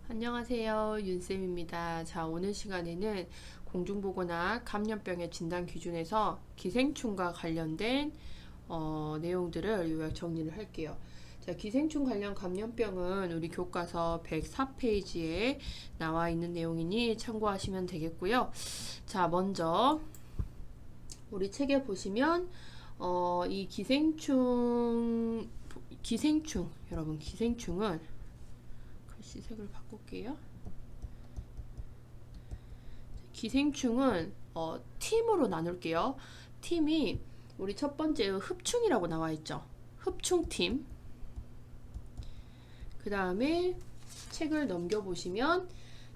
안녕하세요, 윤쌤입니다. 자, 오늘 시간에는 공중보건학 감염병의 진단 기준에서 기생충과 관련된 내용들을 요약 정리를 할게요. 자, 기생충 관련 감염병은 우리 교과서 104페이지에 나와 있는 내용이니 참고하시면 되겠고요. 자, 먼저 우리 책에 보시면 이 기생충 여러분, 기생충은 글씨 색을 바꿀게요. 기생충은 팀으로 나눌게요. 팀이 우리 첫 번째 흡충이라고 나와 있죠. 흡충팀. 그 다음에 책을 넘겨보시면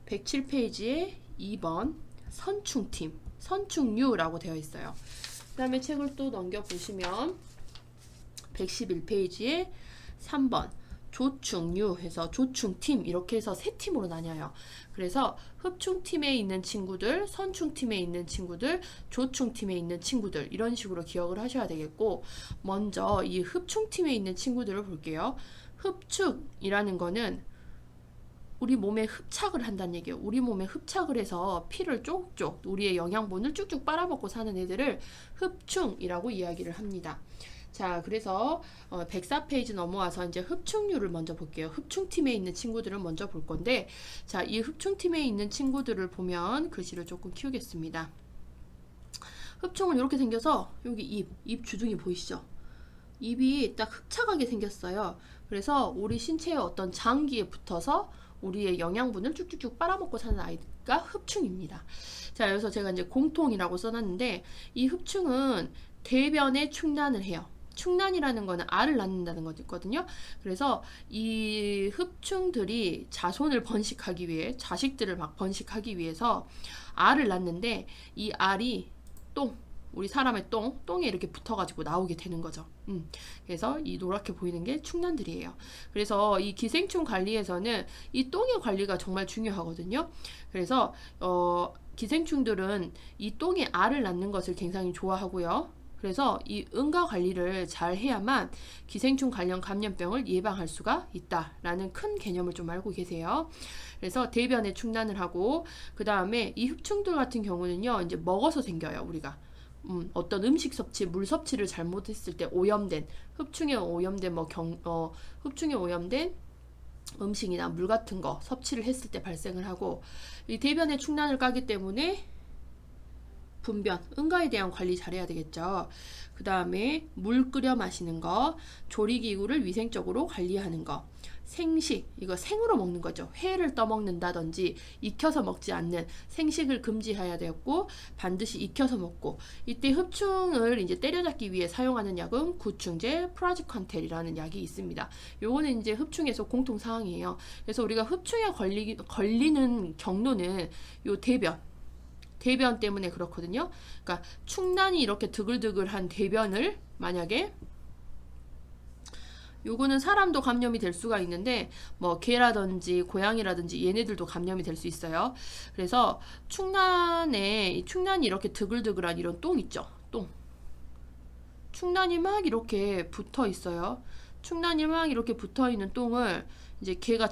107페이지에 2번 선충팀, 선충류라고 되어 있어요. 그 다음에 책을 또 넘겨보시면 111페이지에 3번 조충류 해서 조충팀, 이렇게 해서 세 팀으로 나뉘어요. 그래서 흡충팀에 있는 친구들, 선충팀에 있는 친구들, 조충팀에 있는 친구들, 이런 식으로 기억을 하셔야 되겠고, 먼저 이 흡충팀에 있는 친구들을 볼게요. 흡축이라는 거는 우리 몸에 흡착을 한다는 얘기예요. 우리 몸에 흡착을 해서 피를 쪽쪽, 우리의 영양분을 쭉쭉 빨아먹고 사는 애들을 흡충이라고 이야기를 합니다. 자, 그래서 104페이지 넘어와서 이제 흡충류를 먼저 볼게요. 흡충팀에 있는 친구들을 먼저 볼 건데, 자, 이 흡충팀에 있는 친구들을 보면 글씨를 조금 키우겠습니다. 흡충은 이렇게 생겨서 여기 입 주둥이 보이시죠? 입이 딱 흡착하게 생겼어요. 그래서 우리 신체의 어떤 장기에 붙어서 우리의 영양분을 쭉쭉쭉 빨아먹고 사는 아이가 흡충입니다. 자, 여기서 제가 이제 공통이라고 써놨는데, 이 흡충은 대변에 충난을 해요. 충난이라는 거는 알을 낳는다는 거거든요. 그래서 이 흡충들이 자손을 번식하기 위해, 자식들을 막 번식하기 위해서 알을 낳는데, 이 알이 우리 사람의 똥에 이렇게 붙어가지고 나오게 되는 거죠. 그래서 이 노랗게 보이는 게 충난들이에요. 그래서 이 기생충 관리에서는 이 똥의 관리가 정말 중요하거든요. 그래서 기생충들은 이 똥에 알을 낳는 것을 굉장히 좋아하고요. 그래서 이 응가 관리를 잘 해야만 기생충 관련 감염병을 예방할 수가 있다라는 큰 개념을 좀 알고 계세요. 그래서 대변에 충난을 하고, 그 다음에 이 흡충들 같은 경우는요, 이제 먹어서 생겨요, 우리가. 어떤 음식 섭취, 물 섭취를 잘못했을 때 오염된, 흡충에 오염된 음식이나 물 같은 거 섭취를 했을 때 발생을 하고, 이 대변에 충난을 까기 때문에 분변, 응가에 대한 관리 잘해야 되겠죠. 그 다음에 물 끓여 마시는 거, 조리기구를 위생적으로 관리하는 거, 생식, 이거 생으로 먹는 거죠. 회를 떠먹는다든지 익혀서 먹지 않는 생식을 금지해야 되었고, 반드시 익혀서 먹고, 이때 흡충을 이제 때려잡기 위해 사용하는 약은 구충제 프라지컨텔이라는 약이 있습니다. 요거는 이제 흡충에서 공통 사항이에요. 그래서 우리가 흡충에 걸리는 경로는 요 대변 때문에 그렇거든요. 그러니까 충난이 이렇게 드글드글한 대변을 만약에, 요거는 사람도 감염이 될 수가 있는데 뭐 개라든지 고양이라든지 얘네들도 감염이 될 수 있어요. 그래서 충난이 이렇게 드글드글한 이런 똥 있죠. 충난이 막 이렇게 붙어 있어요. 충난이 막 이렇게 붙어 있는 똥을 이제 개가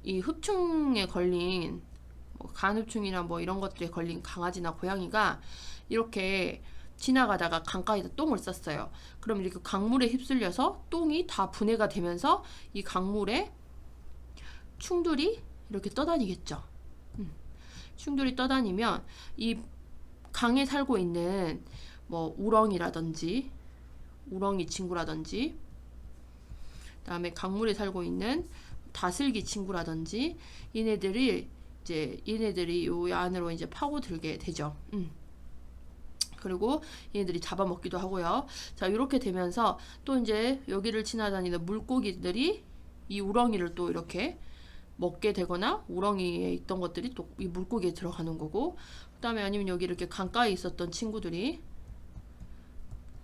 이 흡충에 걸린 간흡충이나 뭐 이런 것들에 걸린 강아지나 고양이가 이렇게 지나가다가 강가에다 똥을 쌌어요. 그럼 이렇게 강물에 휩쓸려서 똥이 다 분해가 되면서 이 강물에 충들이 이렇게 떠다니겠죠. 충들이 떠다니면 이 강에 살고 있는 뭐 우렁이 친구라든지, 그다음에 강물에 살고 있는 다슬기 친구라든지, 얘네들이 요 안으로 이제 파고들게 되죠. 그리고 얘네들이 잡아먹기도 하고요. 자, 이렇게 되면서 또 이제 여기를 지나다니는 물고기들이 이 우렁이를 또 이렇게 먹게 되거나, 우렁이에 있던 것들이 또 이 물고기에 들어가는 거고, 그 다음에 아니면 여기 이렇게 강가에 있었던 친구들이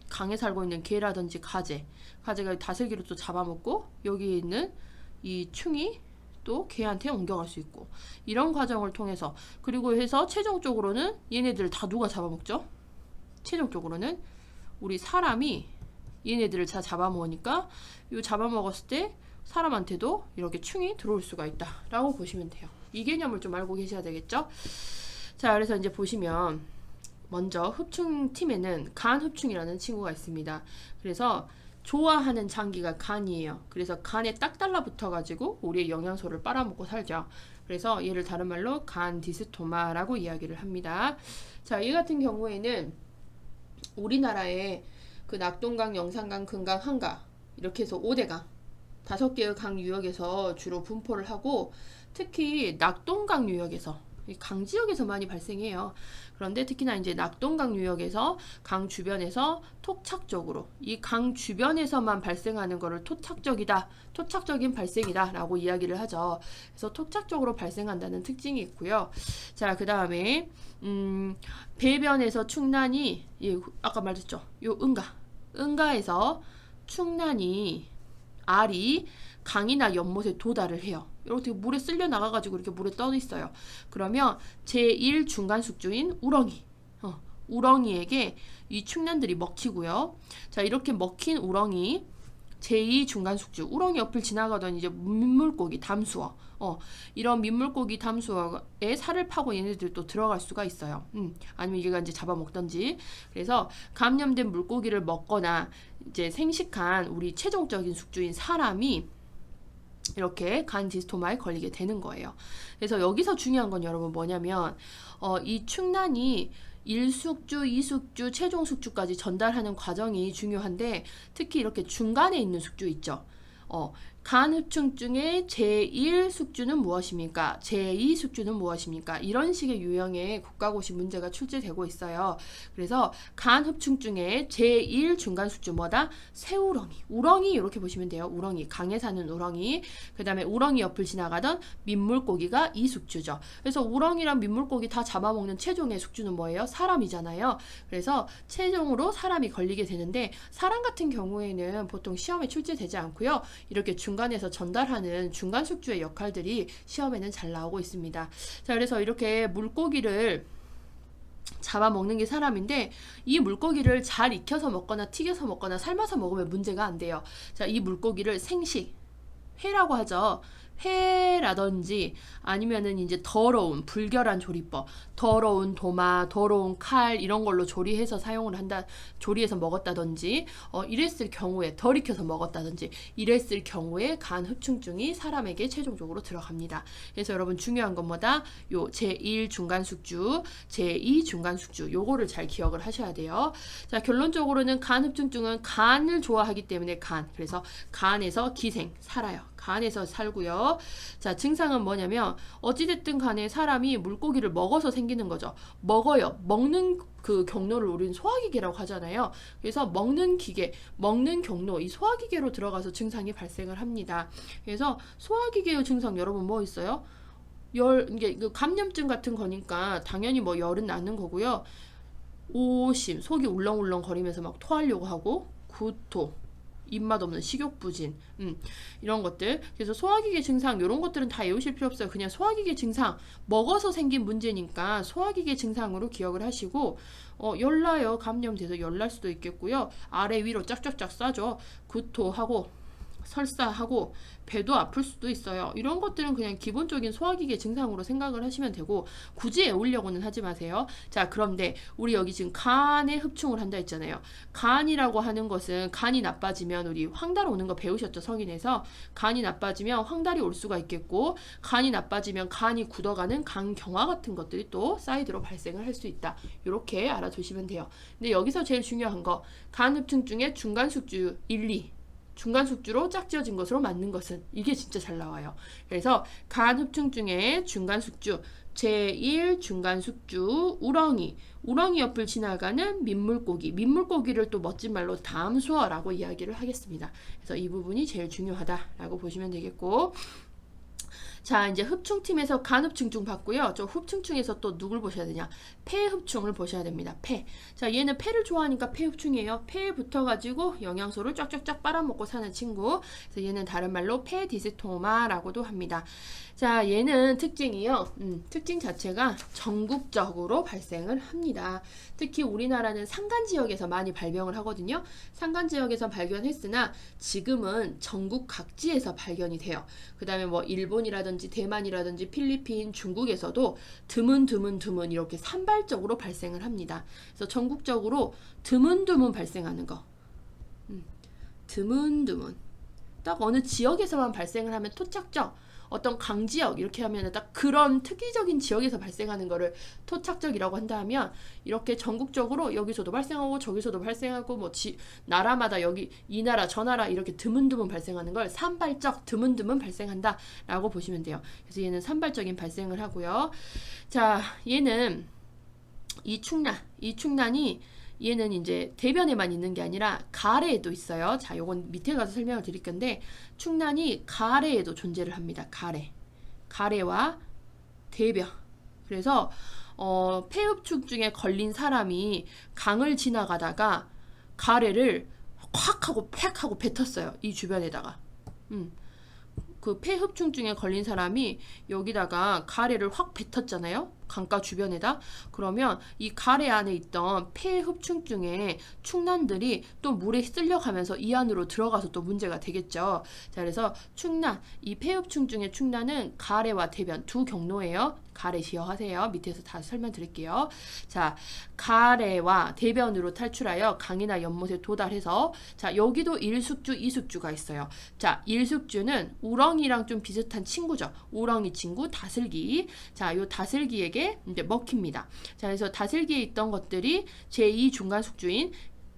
강에 살고 있는 개라든지 가재가 다슬기를 또 잡아먹고, 여기 있는 이 충이 또 개한테 옮겨갈 수 있고, 이런 과정을 통해서, 그리고 해서 최종적으로는 얘네들을 다 누가 잡아먹죠? 최종적으로는 우리 사람이 얘네들을 다 잡아먹으니까, 요 잡아먹었을 때 사람한테도 이렇게 충이 들어올 수가 있다라고 보시면 돼요. 이 개념을 좀 알고 계셔야 되겠죠? 자, 그래서 이제 보시면 먼저 흡충팀에는 간흡충이라는 친구가 있습니다. 그래서 좋아하는 장기가 간이에요. 그래서 간에 딱 달라붙어가지고 우리의 영양소를 빨아먹고 살죠. 그래서 얘를 다른 말로 간 디스토마라고 이야기를 합니다. 자, 얘 같은 경우에는 우리나라에 그 낙동강, 영산강, 금강, 한강 이렇게 해서 5대강 5개의 강 유역에서 주로 분포를 하고 특히 낙동강 유역에서 강 지역에서 많이 발생해요. 그런데 특히나 이제 낙동강 유역에서 강 주변에서 토착적으로 이 강 주변에서만 발생하는 것을 토착적이다, 토착적인 발생이다 라고 이야기를 하죠. 그래서 토착적으로 발생한다는 특징이 있고요. 자, 그 다음에 배변에서 충난이 아까 말했죠. 요 응가에서 충난이 알이 강이나 연못에 도달을 해요. 이렇게 물에 쓸려 나가가지고 이렇게 물에 떠 있어요. 그러면 제1 중간 숙주인 우렁이에게 이 충난들이 먹히고요. 자, 이렇게 먹힌 우렁이 제2 중간 숙주, 우렁이 옆을 지나가던 이제 민물고기, 담수어, 이런 민물고기, 담수어에 살을 파고 얘네들 또 들어갈 수가 있어요. 아니면 얘가 이제 잡아먹던지. 그래서 감염된 물고기를 먹거나 이제 생식한 우리 최종적인 숙주인 사람이 이렇게 간 디스토마에 걸리게 되는 거예요. 그래서 여기서 중요한 건 여러분 뭐냐면 이 충난이 1숙주, 2숙주, 최종 숙주까지 전달하는 과정이 중요한데 특히 이렇게 중간에 있는 숙주 있죠. 간흡충 중에 제1 숙주는 무엇입니까? 제2 숙주는 무엇입니까? 이런 식의 유형의 국가고시 문제가 출제되고 있어요. 그래서 간흡충 중에 제1 중간 숙주 뭐다? 새우렁이, 우렁이 이렇게 보시면 돼요. 우렁이, 강에 사는 우렁이. 그 다음에 우렁이 옆을 지나가던 민물고기가 2숙주죠. 그래서 우렁이랑 민물고기 다 잡아먹는 최종의 숙주는 뭐예요? 사람이잖아요. 그래서 최종으로 사람이 걸리게 되는데 사람 같은 경우에는 보통 시험에 출제되지 않고요. 이렇게 중간에서 전달하는 중간 숙주의 역할들이 시험에는 잘 나오고 있습니다. 자, 그래서 이렇게 물고기를 잡아먹는 게 사람인데 이 물고기를 잘 익혀서 먹거나 튀겨서 먹거나 삶아서 먹으면 문제가 안 돼요. 자, 이 물고기를 생식, 회라고 하죠. 회라든지 아니면은 이제 더러운 불결한 조리법, 더러운 도마, 더러운 칼 이런 걸로 조리해서 사용을 한다, 조리해서 먹었다든지 이랬을 경우에 덜 익혀서 먹었다든지 이랬을 경우에 간 흡충증이 사람에게 최종적으로 들어갑니다. 그래서 여러분 중요한 건 뭐다? 요 제1 중간 숙주, 제2 중간 숙주 요거를 잘 기억을 하셔야 돼요. 자, 결론적으로는 간 흡충증은 간을 좋아하기 때문에 그래서 간에서 기생, 살아요. 간에서 살고요. 자, 증상은 뭐냐면 어찌됐든 간에 사람이 물고기를 먹어서 생기는 거죠. 먹어요. 먹는 그 경로를 우리는 소화기계라고 하잖아요. 그래서 먹는 기계, 먹는 경로, 이 소화기계로 들어가서 증상이 발생을 합니다. 그래서 소화기계의 증상 여러분 뭐 있어요? 이게 감염증 같은 거니까 당연히 뭐 열은 나는 거고요. 오심, 속이 울렁울렁 거리면서 막 토하려고 하고, 구토, 입맛 없는 식욕부진, 이런 것들. 그래서 소화기계 증상 이런 것들은 다 외우실 필요 없어요. 그냥 소화기계 증상 먹어서 생긴 문제니까 소화기계 증상으로 기억을 하시고 열나요. 감염돼서 열날 수도 있겠고요. 아래 위로 쫙쫙쫙 싸죠. 구토하고 설사하고 배도 아플 수도 있어요. 이런 것들은 그냥 기본적인 소화기계 증상으로 생각을 하시면 되고 굳이 외우려고는 하지 마세요. 자, 그런데 우리 여기 지금 간에 흡충을 한다 했잖아요. 간이라고 하는 것은 간이 나빠지면 우리 황달 오는 거 배우셨죠? 성인에서 간이 나빠지면 황달이 올 수가 있겠고 간이 나빠지면 간이 굳어가는 간경화 같은 것들이 또 사이드로 발생을 할 수 있다. 이렇게 알아두시면 돼요. 근데 여기서 제일 중요한 거 간 흡충 중에 중간 숙주 1, 2 중간 숙주로 짝지어진 것으로 맞는 것은 이게 진짜 잘 나와요. 그래서 간 흡충 중에 중간 숙주, 제1 중간 숙주, 우렁이 옆을 지나가는 민물고기를 또 멋진 말로 담수어라고 이야기를 하겠습니다. 그래서 이 부분이 제일 중요하다라고 보시면 되겠고, 자, 이제 흡충팀에서 간흡충증 봤고요. 저 흡충충에서 또 누굴 보셔야 되냐? 폐흡충을 보셔야 됩니다. 폐. 자, 얘는 폐를 좋아하니까 폐흡충이에요. 폐에 붙어가지고 영양소를 쫙쫙쫙 빨아먹고 사는 친구. 그래서 얘는 다른 말로 폐디스토마라고도 합니다. 자, 얘는 특징이요. 특징 자체가 전국적으로 발생을 합니다. 특히 우리나라는 산간 지역에서 많이 발병을 하거든요. 산간 지역에서 발견했으나 지금은 전국 각지에서 발견이 돼요. 그 다음에 뭐 일본이라든지 대만이라든지 필리핀, 중국에서도 드문 이렇게 산발적으로 발생을 합니다. 그래서 전국적으로 드문드문 발생하는 거. 드문드문. 딱 어느 지역에서만 발생을 하면 토착적, 어떤 강지역 이렇게 하면 딱 그런 특이적인 지역에서 발생하는 거를 토착적이라고 한다면, 이렇게 전국적으로 여기서도 발생하고 저기서도 발생하고 뭐 나라마다 여기 이 나라 저 나라 이렇게 드문드문 발생하는 걸 산발적 드문드문 발생한다 라고 보시면 돼요. 그래서 얘는 산발적인 발생을 하고요. 자, 얘는 이 충난이 얘는 이제 대변에만 있는 게 아니라 가래에도 있어요. 자, 요건 밑에 가서 설명을 드릴 건데, 충난이 가래에도 존재를 합니다. 가래와 대변. 그래서 폐흡충증에 걸린 사람이 강을 지나가다가 가래를 확 하고 팩 하고 뱉었어요. 이 주변에다가. 그 폐흡충증에 걸린 사람이 여기다가 가래를 확 뱉었잖아요. 강가 주변에다. 그러면 이 가래 안에 있던 폐흡충증의 충난들이 또 물에 쓸려가면서 이 안으로 들어가서 또 문제가 되겠죠. 자, 그래서 충난, 이 폐흡충증의 충난은 가래와 대변 두 경로예요. 가래 기억하세요. 밑에서 다시 설명드릴게요. 자, 가래와 대변으로 탈출하여 강이나 연못에 도달해서, 자, 여기도 일숙주, 이숙주가 있어요. 자, 일숙주는 우렁이랑 좀 비슷한 친구죠. 우렁이 친구 다슬기. 자, 요 다슬기에게 이제 먹힙니다. 자, 그래서 다슬기에 있던 것들이 제2 중간 숙주인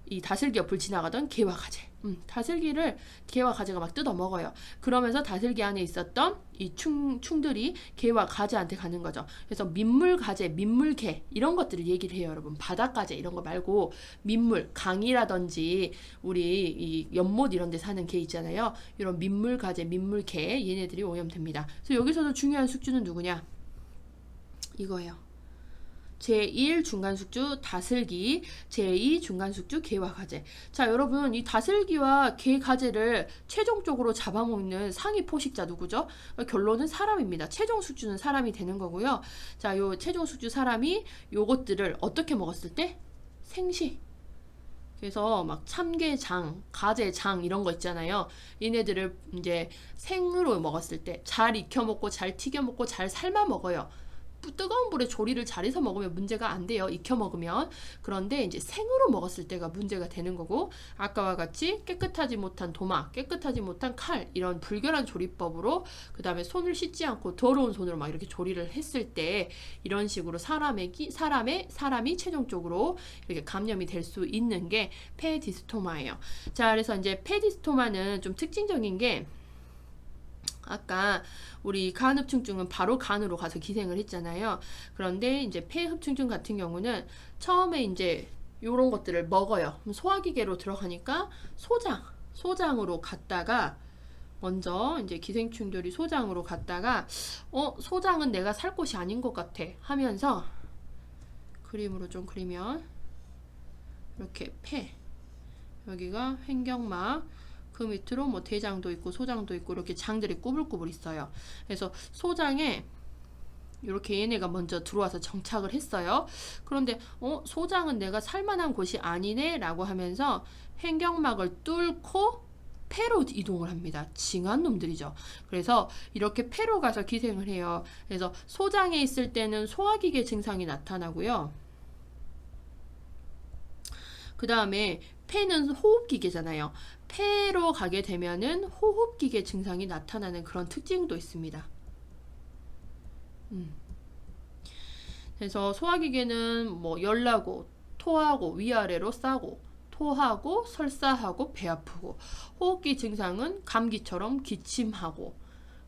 이 다슬기 옆을 지나가던 개와 가재. 다슬기를 개와 가재가 막 뜯어 먹어요. 그러면서 다슬기 안에 있었던 이 충들이 개와 가재한테 가는 거죠. 그래서 민물 가재, 민물 개 이런 것들을 얘기를 해요, 여러분. 바다 가재 이런 거 말고 민물, 강이라든지 우리 이 연못 이런 데 사는 개 있잖아요. 이런 민물 가재, 민물 개 얘네들이 오염됩니다. 그래서 여기서도 중요한 숙주는 누구냐? 이거예요. 제1 중간숙주 다슬기, 제2 중간숙주 개와 가재. 자, 여러분, 이 다슬기와 개 가재를 최종적으로 잡아먹는 상위 포식자 누구죠? 결론은 사람입니다. 최종 숙주는 사람이 되는 거고요. 자, 요 최종 숙주 사람이 요것들을 어떻게 먹었을 때? 생식. 그래서 막 참게장, 가재장 이런 거 있잖아요. 얘네들을 이제 생으로 먹었을 때 잘 익혀 먹고 잘 튀겨 먹고 잘 삶아 먹어요. 뜨거운 불에 조리를 잘해서 먹으면 문제가 안 돼요. 익혀 먹으면. 그런데 이제 생으로 먹었을 때가 문제가 되는 거고, 아까와 같이 깨끗하지 못한 도마, 깨끗하지 못한 칼 이런 불결한 조리법으로, 그 다음에 손을 씻지 않고 더러운 손으로 막 이렇게 조리를 했을 때 이런 식으로 사람이 최종적으로 이렇게 감염이 될 수 있는 게 폐디스토마예요. 자, 그래서 이제 폐디스토마는 좀 특징적인 게, 아까 우리 간흡충증은 바로 간으로 가서 기생을 했잖아요. 그런데 이제 폐흡충증 같은 경우는 처음에 이제 요런 것들을 먹어요. 소화기계로 들어가니까 소장으로 갔다가, 먼저 이제 기생충들이 소장으로 갔다가 소장은 내가 살 곳이 아닌 것 같아 하면서 그림으로 좀 그리면 이렇게 여기가 횡격막, 그 밑으로 뭐 대장도 있고 소장도 있고 이렇게 장들이 꾸불꾸불 있어요. 그래서 소장에 이렇게 얘네가 먼저 들어와서 정착을 했어요. 그런데 소장은 내가 살만한 곳이 아니네 라고 하면서 횡격막을 뚫고 폐로 이동을 합니다. 징한 놈들이죠. 그래서 이렇게 폐로 가서 기생을 해요. 그래서 소장에 있을 때는 소화기계 증상이 나타나고요. 그 다음에 폐는 호흡기계잖아요. 폐로 가게 되면은 호흡기계 증상이 나타나는 그런 특징도 있습니다. 그래서 소화기계는 뭐 열나고 토하고 위아래로 싸고 토하고 설사하고 배 아프고, 호흡기 증상은 감기처럼 기침하고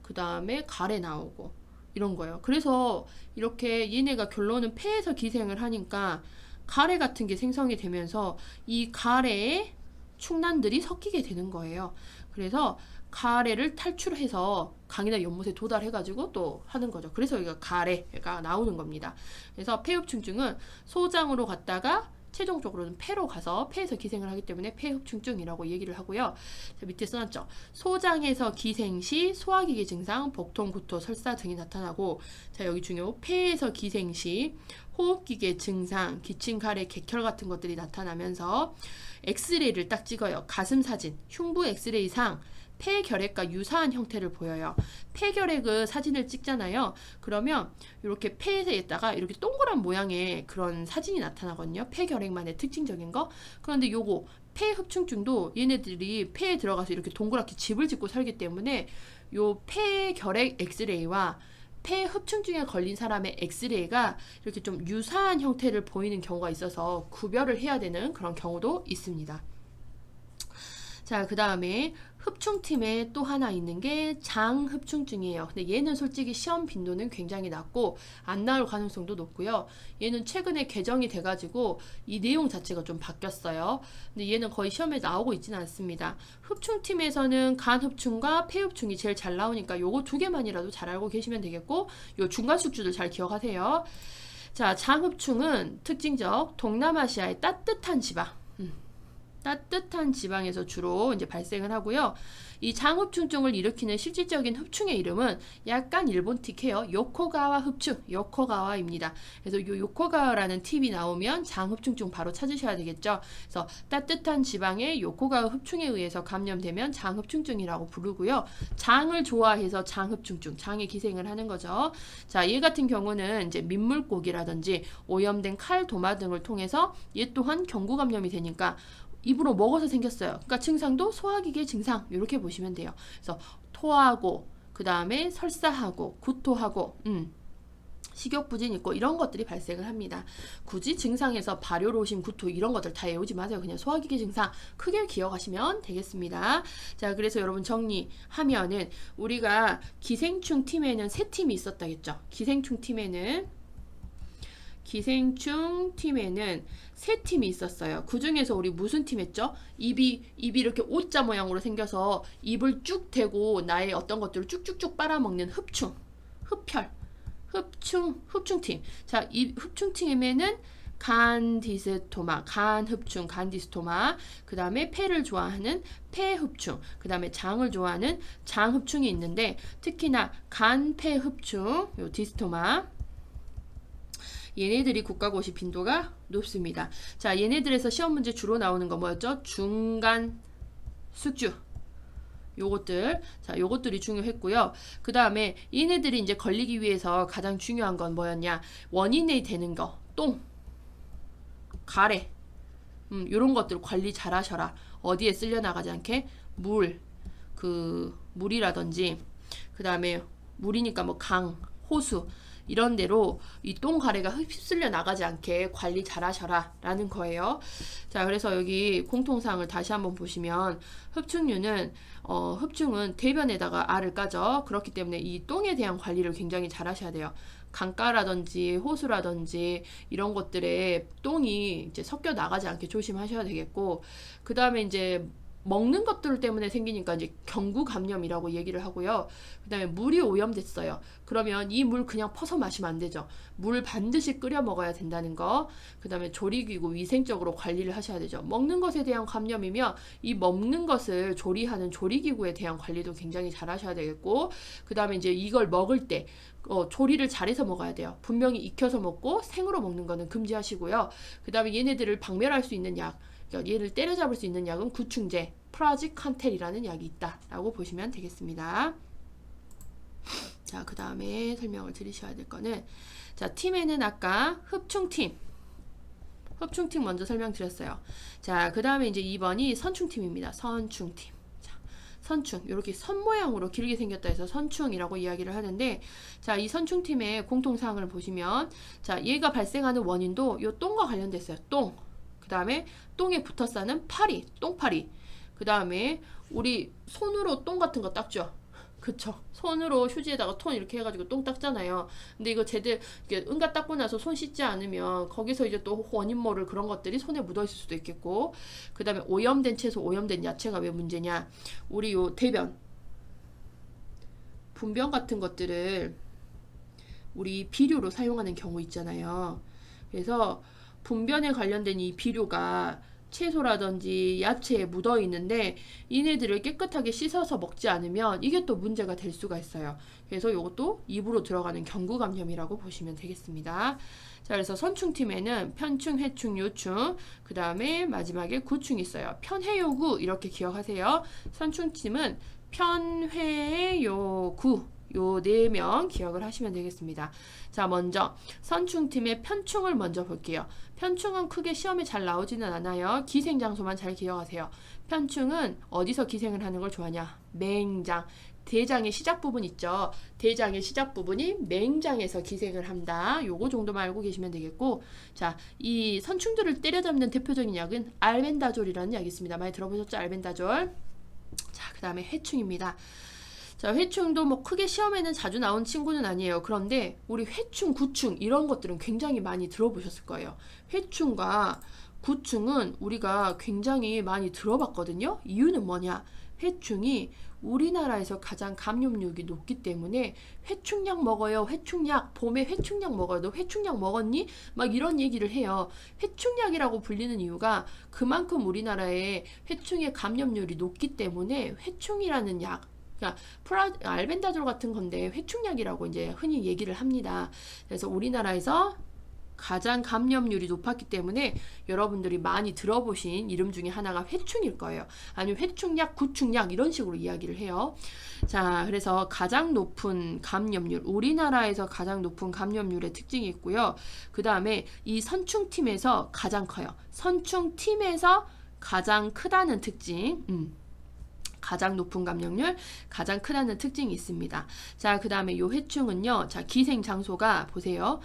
그 다음에 가래 나오고 이런 거예요. 그래서 이렇게 얘네가 결론은 폐에서 기생을 하니까 가래 같은 게 생성이 되면서 이 가래에 충난들이 섞이게 되는 거예요. 그래서 가래를 탈출해서 강이나 연못에 도달해가지고 또 하는 거죠. 그래서 여기가 가래가 나오는 겁니다. 그래서 폐흡충증은 소장으로 갔다가 최종적으로는 폐로 가서 폐에서 기생을 하기 때문에 폐흡충증이라고 얘기를 하고요. 자, 밑에 써놨죠. 소장에서 기생 시 소화기계 증상, 복통, 구토, 설사 등이 나타나고, 자 여기 중요 폐에서 기생 시 호흡기계 증상, 기침, 가래, 객혈 같은 것들이 나타나면서 엑스레이를 딱 찍어요. 가슴 사진, 흉부 엑스레이상 폐결핵과 유사한 형태를 보여요. 폐결핵의 사진을 찍잖아요. 그러면 이렇게 폐에다가 이렇게 동그란 모양의 그런 사진이 나타나거든요. 폐결핵만의 특징적인 거. 그런데 요거 폐흡충증도 얘네들이 폐에 들어가서 이렇게 동그랗게 집을 짓고 살기 때문에 요 폐결핵 엑스레이와 폐흡충증에 걸린 사람의 엑스레이가 이렇게 좀 유사한 형태를 보이는 경우가 있어서 구별을 해야 되는 그런 경우도 있습니다. 자, 그 다음에 흡충팀에 또 하나 있는 게 장흡충증이에요. 근데 얘는 솔직히 시험 빈도는 굉장히 낮고 안 나올 가능성도 높고요. 얘는 최근에 개정이 돼가지고 이 내용 자체가 좀 바뀌었어요. 근데 얘는 거의 시험에 나오고 있지는 않습니다. 흡충팀에서는 간흡충과 폐흡충이 제일 잘 나오니까 요거 두 개만이라도 잘 알고 계시면 되겠고, 요 중간 숙주들 잘 기억하세요. 자, 장흡충은 특징적 동남아시아의 따뜻한 지방, 따뜻한 지방에서 주로 이제 발생을 하고요. 이 장흡충증을 일으키는 실질적인 흡충의 이름은 약간 일본틱해요. 요코가와 흡충, 요코가와입니다. 그래서 요 요코가와라는 팁이 나오면 장흡충증 바로 찾으셔야 되겠죠. 그래서 따뜻한 지방의 요코가와 흡충에 의해서 감염되면 장흡충증이라고 부르고요. 장을 좋아해서 장흡충증, 장에 기생을 하는 거죠. 자, 얘 같은 경우는 이제 민물고기라든지 오염된 칼, 도마 등을 통해서 얘 또한 경구 감염이 되니까 입으로 먹어서 생겼어요. 그러니까 증상도 소화기계 증상 이렇게 보시면 돼요. 그래서 토하고 그 다음에 설사하고 구토하고 식욕부진 있고 이런 것들이 발생을 합니다. 굳이 증상에서 발효로심, 구토 이런 것들 다 외우지 마세요. 그냥 소화기계 증상 크게 기억하시면 되겠습니다. 자, 그래서 여러분 정리하면은 우리가 기생충 팀에는 세 팀이 있었다겠죠. 기생충 팀에는 세 팀이 있었어요. 그 중에서 우리 무슨 팀 했죠? 입이 이렇게 O자 모양으로 생겨서 입을 쭉 대고 나의 어떤 것들을 쭉쭉쭉 빨아먹는 흡충, 흡충팀. 자, 이 흡충팀에는 간디스토마, 간흡충, 간디스토마, 그 다음에 폐를 좋아하는 폐흡충, 그 다음에 장을 좋아하는 장흡충이 있는데 특히나 간폐흡충, 요 디스토마, 얘네들이 국가고시 빈도가 높습니다. 자, 얘네들에서 시험 문제 주로 나오는 거 뭐였죠? 중간 숙주. 요것들. 자, 요것들이 중요했고요. 그 다음에 얘네들이 이제 걸리기 위해서 가장 중요한 건 뭐였냐? 원인이 되는 거. 똥, 가래. 요런 것들 관리 잘 하셔라. 어디에 쓸려 나가지 않게? 물이라든지, 그 다음에 물이니까 뭐 강, 호수, 이런 데로 이 똥가래가 휩쓸려 나가지 않게 관리 잘 하셔라 라는 거예요. 자, 그래서 여기 공통사항을 다시 한번 보시면 흡충은 대변에다가 알을 까죠. 그렇기 때문에 이 똥에 대한 관리를 굉장히 잘 하셔야 돼요. 강가라든지 호수라든지 이런 것들에 똥이 이제 섞여 나가지 않게 조심하셔야 되겠고, 그 다음에 이제 먹는 것들 때문에 생기니까 이제 경구 감염이라고 얘기를 하고요. 그 다음에 물이 오염됐어요. 그러면 이 물 그냥 퍼서 마시면 안 되죠. 물 반드시 끓여 먹어야 된다는 거. 그 다음에 조리기구 위생적으로 관리를 하셔야 되죠. 먹는 것에 대한 감염이면 이 먹는 것을 조리하는 조리기구에 대한 관리도 굉장히 잘 하셔야 되겠고, 그 다음에 이제 이걸 먹을 때 조리를 잘해서 먹어야 돼요. 분명히 익혀서 먹고 생으로 먹는 거는 금지하시고요. 그 다음에 얘네들을 박멸할 수 있는 약, 얘를 때려잡을 수 있는 약은 구충제, 프라지칸텔이라는 약이 있다라고 보시면 되겠습니다. 자, 그 다음에 설명을 드리셔야 될 거는, 자, 팀에는 아까 흡충팀 먼저 설명드렸어요. 자, 그 다음에 이제 2번이 선충팀입니다. 선충팀. 자, 선충, 이렇게 선 모양으로 길게 생겼다 해서 선충이라고 이야기를 하는데, 자, 이 선충팀의 공통사항을 보시면, 자, 얘가 발생하는 원인도 요 똥과 관련됐어요. 똥. 그 다음에 똥에 붙어 싸는 파리, 똥파리. 그 다음에 우리 손으로 똥 같은 거 닦죠. 그쵸? 손으로 휴지에다가 톤 이렇게 해가지고 똥 닦잖아요. 근데 이거 제대로 응가 닦고 나서 손 씻지 않으면 거기서 이제 또 원인 모를 그런 것들이 손에 묻어 있을 수도 있겠고, 그 다음에 오염된 채소, 오염된 야채가 왜 문제냐? 우리 요 대변, 분변 같은 것들을 우리 비료로 사용하는 경우 있잖아요. 그래서 분변에 관련된 이 비료가 채소라든지 야채에 묻어 있는데 이네들을 깨끗하게 씻어서 먹지 않으면 이게 또 문제가 될 수가 있어요. 그래서 이것도 입으로 들어가는 경구감염이라고 보시면 되겠습니다. 자, 그래서 선충팀에는 편충, 해충, 요충, 그 다음에 마지막에 구충이 있어요. 편해요구 이렇게 기억하세요. 선충팀은 편회요구 요 4명 기억을 하시면 되겠습니다. 자, 먼저 선충팀의 편충을 먼저 볼게요. 편충은 크게 시험에 잘 나오지는 않아요. 기생장소만 잘 기억하세요. 편충은 어디서 기생을 하는 걸 좋아하냐? 맹장. 대장의 시작 부분 있죠. 대장의 시작 부분이 맹장에서 기생을 한다. 요거 정도만 알고 계시면 되겠고, 자, 이 선충들을 때려잡는 대표적인 약은 알벤다졸이라는 약이 있습니다. 많이 들어보셨죠? 알벤다졸. 자, 그 다음에 해충입니다. 자, 회충도 뭐 크게 시험에는 자주 나온 친구는 아니에요. 그런데 우리 회충, 구충 이런 것들은 굉장히 많이 들어보셨을 거예요. 회충과 구충은 우리가 굉장히 많이 들어봤거든요. 이유는 뭐냐? 회충이 우리나라에서 가장 감염력이 높기 때문에 회충약 먹어요. 회충약. 봄에 회충약 먹어요. 너 회충약 먹었니? 막 이런 얘기를 해요. 회충약이라고 불리는 이유가 그만큼 우리나라에 회충의 감염률이 높기 때문에 회충이라는 약, 그러니까 알벤다졸 같은 건데 회충약이라고 이제 흔히 얘기를 합니다. 그래서 우리나라에서 가장 감염률이 높았기 때문에 여러분들이 많이 들어보신 이름 중에 하나가 회충일 거예요. 아니면 회충약, 구충약 이런 식으로 이야기를 해요. 자, 그래서 가장 높은 감염률, 우리나라에서 가장 높은 감염률의 특징이 있고요. 그 다음에 이 선충팀에서 가장 커요. 선충팀에서 가장 크다는 특징. 가장 높은 감염률, 가장 크다는 특징이 있습니다. 자, 그 다음에 요 회충은요. 자, 기생 장소가 보세요.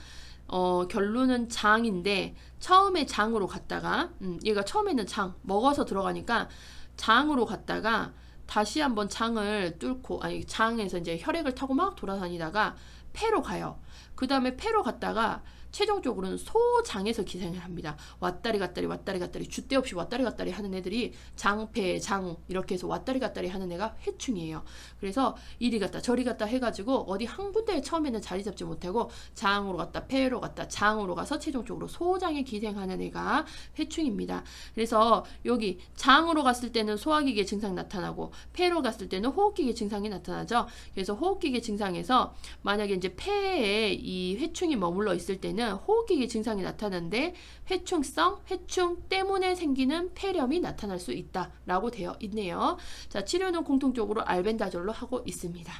결론은 장인데 처음에 장으로 갔다가 얘가 처음에는 장 먹어서 들어가니까 장으로 갔다가 다시 한번 장을 뚫고 아니 장에서 이제 혈액을 타고 막 돌아다니다가 폐로 가요. 그 다음에 폐로 갔다가 최종적으로는 소장에서 기생을 합니다. 왔다리 갔다리 왔다리 갔다리 줏대 없이 왔다리 갔다리 하는 애들이 장폐, 장 이렇게 해서 왔다리 갔다리 하는 애가 회충이에요. 그래서 이리 갔다 저리 갔다 해가지고 어디 한 군데에 처음에는 자리 잡지 못하고 장으로 갔다 폐로 갔다 장으로 가서 최종적으로 소장에 기생하는 애가 회충입니다. 그래서 여기 장으로 갔을 때는 소화기계 증상 나타나고 폐로 갔을 때는 호흡기계 증상이 나타나죠. 그래서 호흡기계 증상에서 만약에 이제 폐에 이 회충이 머물러 있을 때는 호흡기계 증상이 나타나는데 회충성, 회충 때문에 생기는 폐렴이 나타날 수 있다라고 되어 있네요. 자, 치료는 공통적으로 알벤다졸로 하고 있습니다.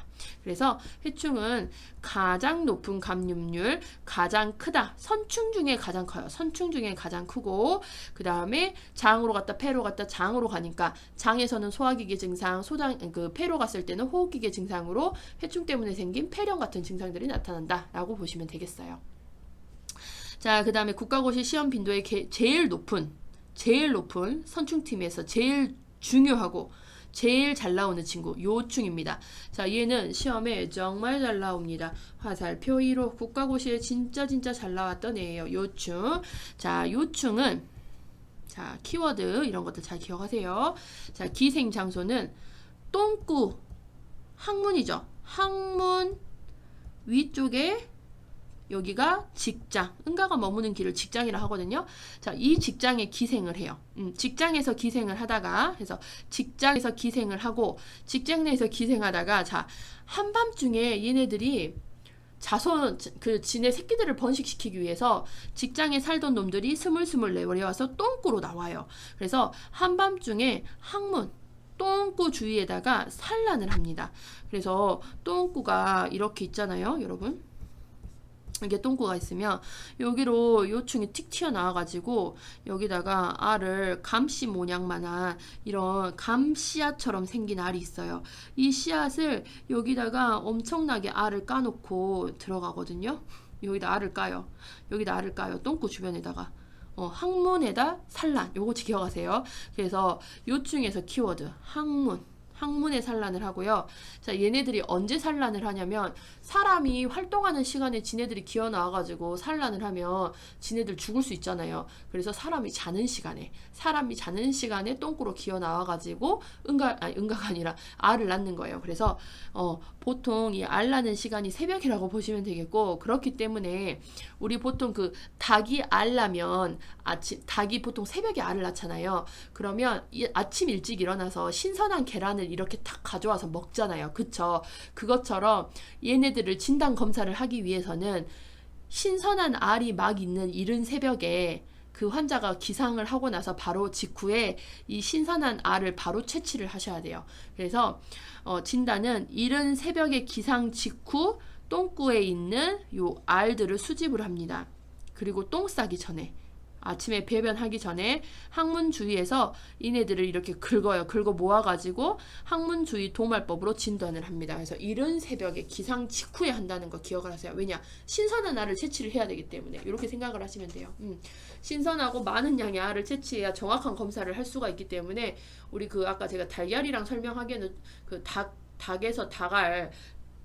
그래서 회충은 가장 높은 감염률, 가장 크다. 선충 중에 가장 커요. 선충 중에 가장 크고 그 다음에 장으로 갔다 폐로 갔다 장으로 가니까 장에서는 소화기계 증상, 폐로 갔을 때는 호흡기계 증상으로 회충 때문에 생긴 폐렴 같은 증상들이 나타난다라고 보시면 되겠어요. 자, 그 다음에 국가고시 시험 빈도의 제일 높은 선충팀에서 제일 중요하고 제일 잘 나오는 친구 요충입니다. 자, 얘는 시험에 정말 잘 나옵니다. 화살표 1호 국가고시에 진짜 잘 나왔던 애예요. 요충. 자, 요충은 자, 키워드 이런 것들 잘 기억하세요. 자, 기생 장소는 똥구 항문이죠. 항문 위쪽에 여기가 직장, 응가가 머무는 길을 직장이라 하거든요. 자, 이 직장에 기생을 해요. 직장에서 기생을 하다가, 그래서 직장에서 기생을 하고, 직장 내에서 기생하다가, 자, 한밤중에 얘네들이 지네 새끼들을 번식시키기 위해서 직장에 살던 놈들이 스물스물 내려와서 똥구로 나와요. 그래서 한밤중에 항문, 똥구 주위에다가 산란을 합니다. 그래서 똥구가 이렇게 있잖아요, 여러분. 이게 똥구가 있으면 여기로 요충이 틱 튀어나와가지고 여기다가 알을 감씨 모양만한 이런 감씨앗처럼 생긴 알이 있어요. 이 씨앗을 여기다가 엄청나게 알을 까놓고 들어가거든요. 여기다 알을 까요. 똥구 주변에다가. 항문에다 산란. 요거 기억하세요. 그래서 요충에서 키워드 항문. 항문에 산란을 하고요. 자, 얘네들이 언제 산란을 하냐면 사람이 활동하는 시간에 지네들이 기어 나와가지고 산란을 하면 지네들 죽을 수 있잖아요. 그래서 사람이 자는 시간에 똥꾸로 기어 나와가지고 응가가 아니라 알을 낳는 거예요. 그래서 보통 이 알 낳는 시간이 새벽이라고 보시면 되겠고, 그렇기 때문에 우리 보통 그 닭이 알 낳으면 닭이 보통 새벽에 알을 낳잖아요. 그러면 아침 일찍 일어나서 신선한 계란을 이렇게 탁 가져와서 먹잖아요. 그쵸? 그것처럼 얘네들을 진단 검사를 하기 위해서는 신선한 알이 막 있는 이른 새벽에 그 환자가 기상을 하고 나서 바로 직후에 이 신선한 알을 바로 채취를 하셔야 돼요. 그래서 진단은 이른 새벽에 기상 직후 똥구에 있는 요 알들을 수집을 합니다. 그리고 똥 싸기 전에, 아침에 배변하기 전에 항문 주위에서 이네들을 이렇게 긁어 모아가지고 항문 주위 도말법으로 진단을 합니다. 그래서 이른 새벽에 기상 직후에 한다는 거 기억을 하세요. 왜냐? 신선한 알을 채취를 해야 되기 때문에. 이렇게 생각을 하시면 돼요. 신선하고 많은 양의 알을 채취해야 정확한 검사를 할 수가 있기 때문에, 우리 아까 제가 달걀이랑 설명하기에는 닭에서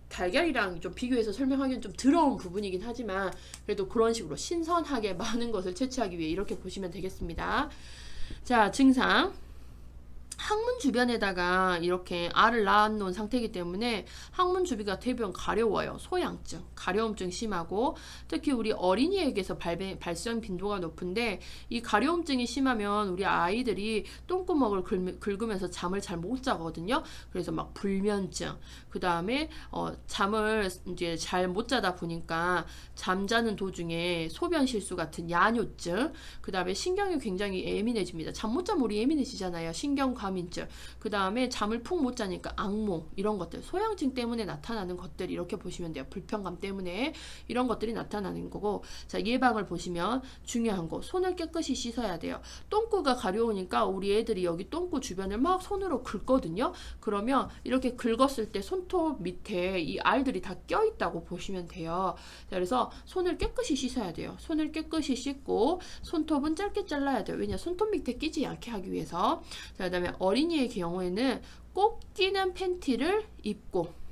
달걀이랑 좀 비교해서 설명하기는 좀 더러운 부분이긴 하지만, 그래도 그런 식으로 신선하게 많은 것을 채취하기 위해 이렇게 보시면 되겠습니다. 자, 증상. 항문 주변에다가 이렇게 알을 낳아놓은 상태이기 때문에 항문 주위가 대부분 가려워요. 소양증, 가려움증 심하고, 특히 우리 어린이에게서 발생 빈도가 높은데, 이 가려움증이 심하면 우리 아이들이 똥구멍을 긁으면서 잠을 잘 못 자거든요. 그래서 막 불면증, 그 다음에 잠을 이제 잘 못 자다 보니까 잠자는 도중에 소변 실수 같은 야뇨증, 그 다음에 신경이 굉장히 예민해집니다. 잠 못 자면 우리 예민해지잖아요. 신경과민증, 그 다음에 잠을 푹 못 자니까 악몽, 이런 것들, 소양증 때문에 나타나는 것들, 이렇게 보시면 돼요. 불편감 때문에 이런 것들이 나타나는 거고, 자, 예방을 보시면 중요한 거, 손을 깨끗이 씻어야 돼요. 똥구가 가려우니까 우리 애들이 여기 똥구 주변을 막 손으로 긁거든요. 그러면 이렇게 긁었을 때 손톱 밑에 이 알들이 다 껴있다고 보시면 돼요. 자, 그래서 손을 깨끗이 씻어야 돼요. 손을 깨끗이 씻고 손톱은 짧게 잘라야 돼요. 왜냐? 손톱 밑에 끼지 않게 하기 위해서. 자, 그 다음에 어린이의 경우에는 꼭 끼는 팬티를 입고,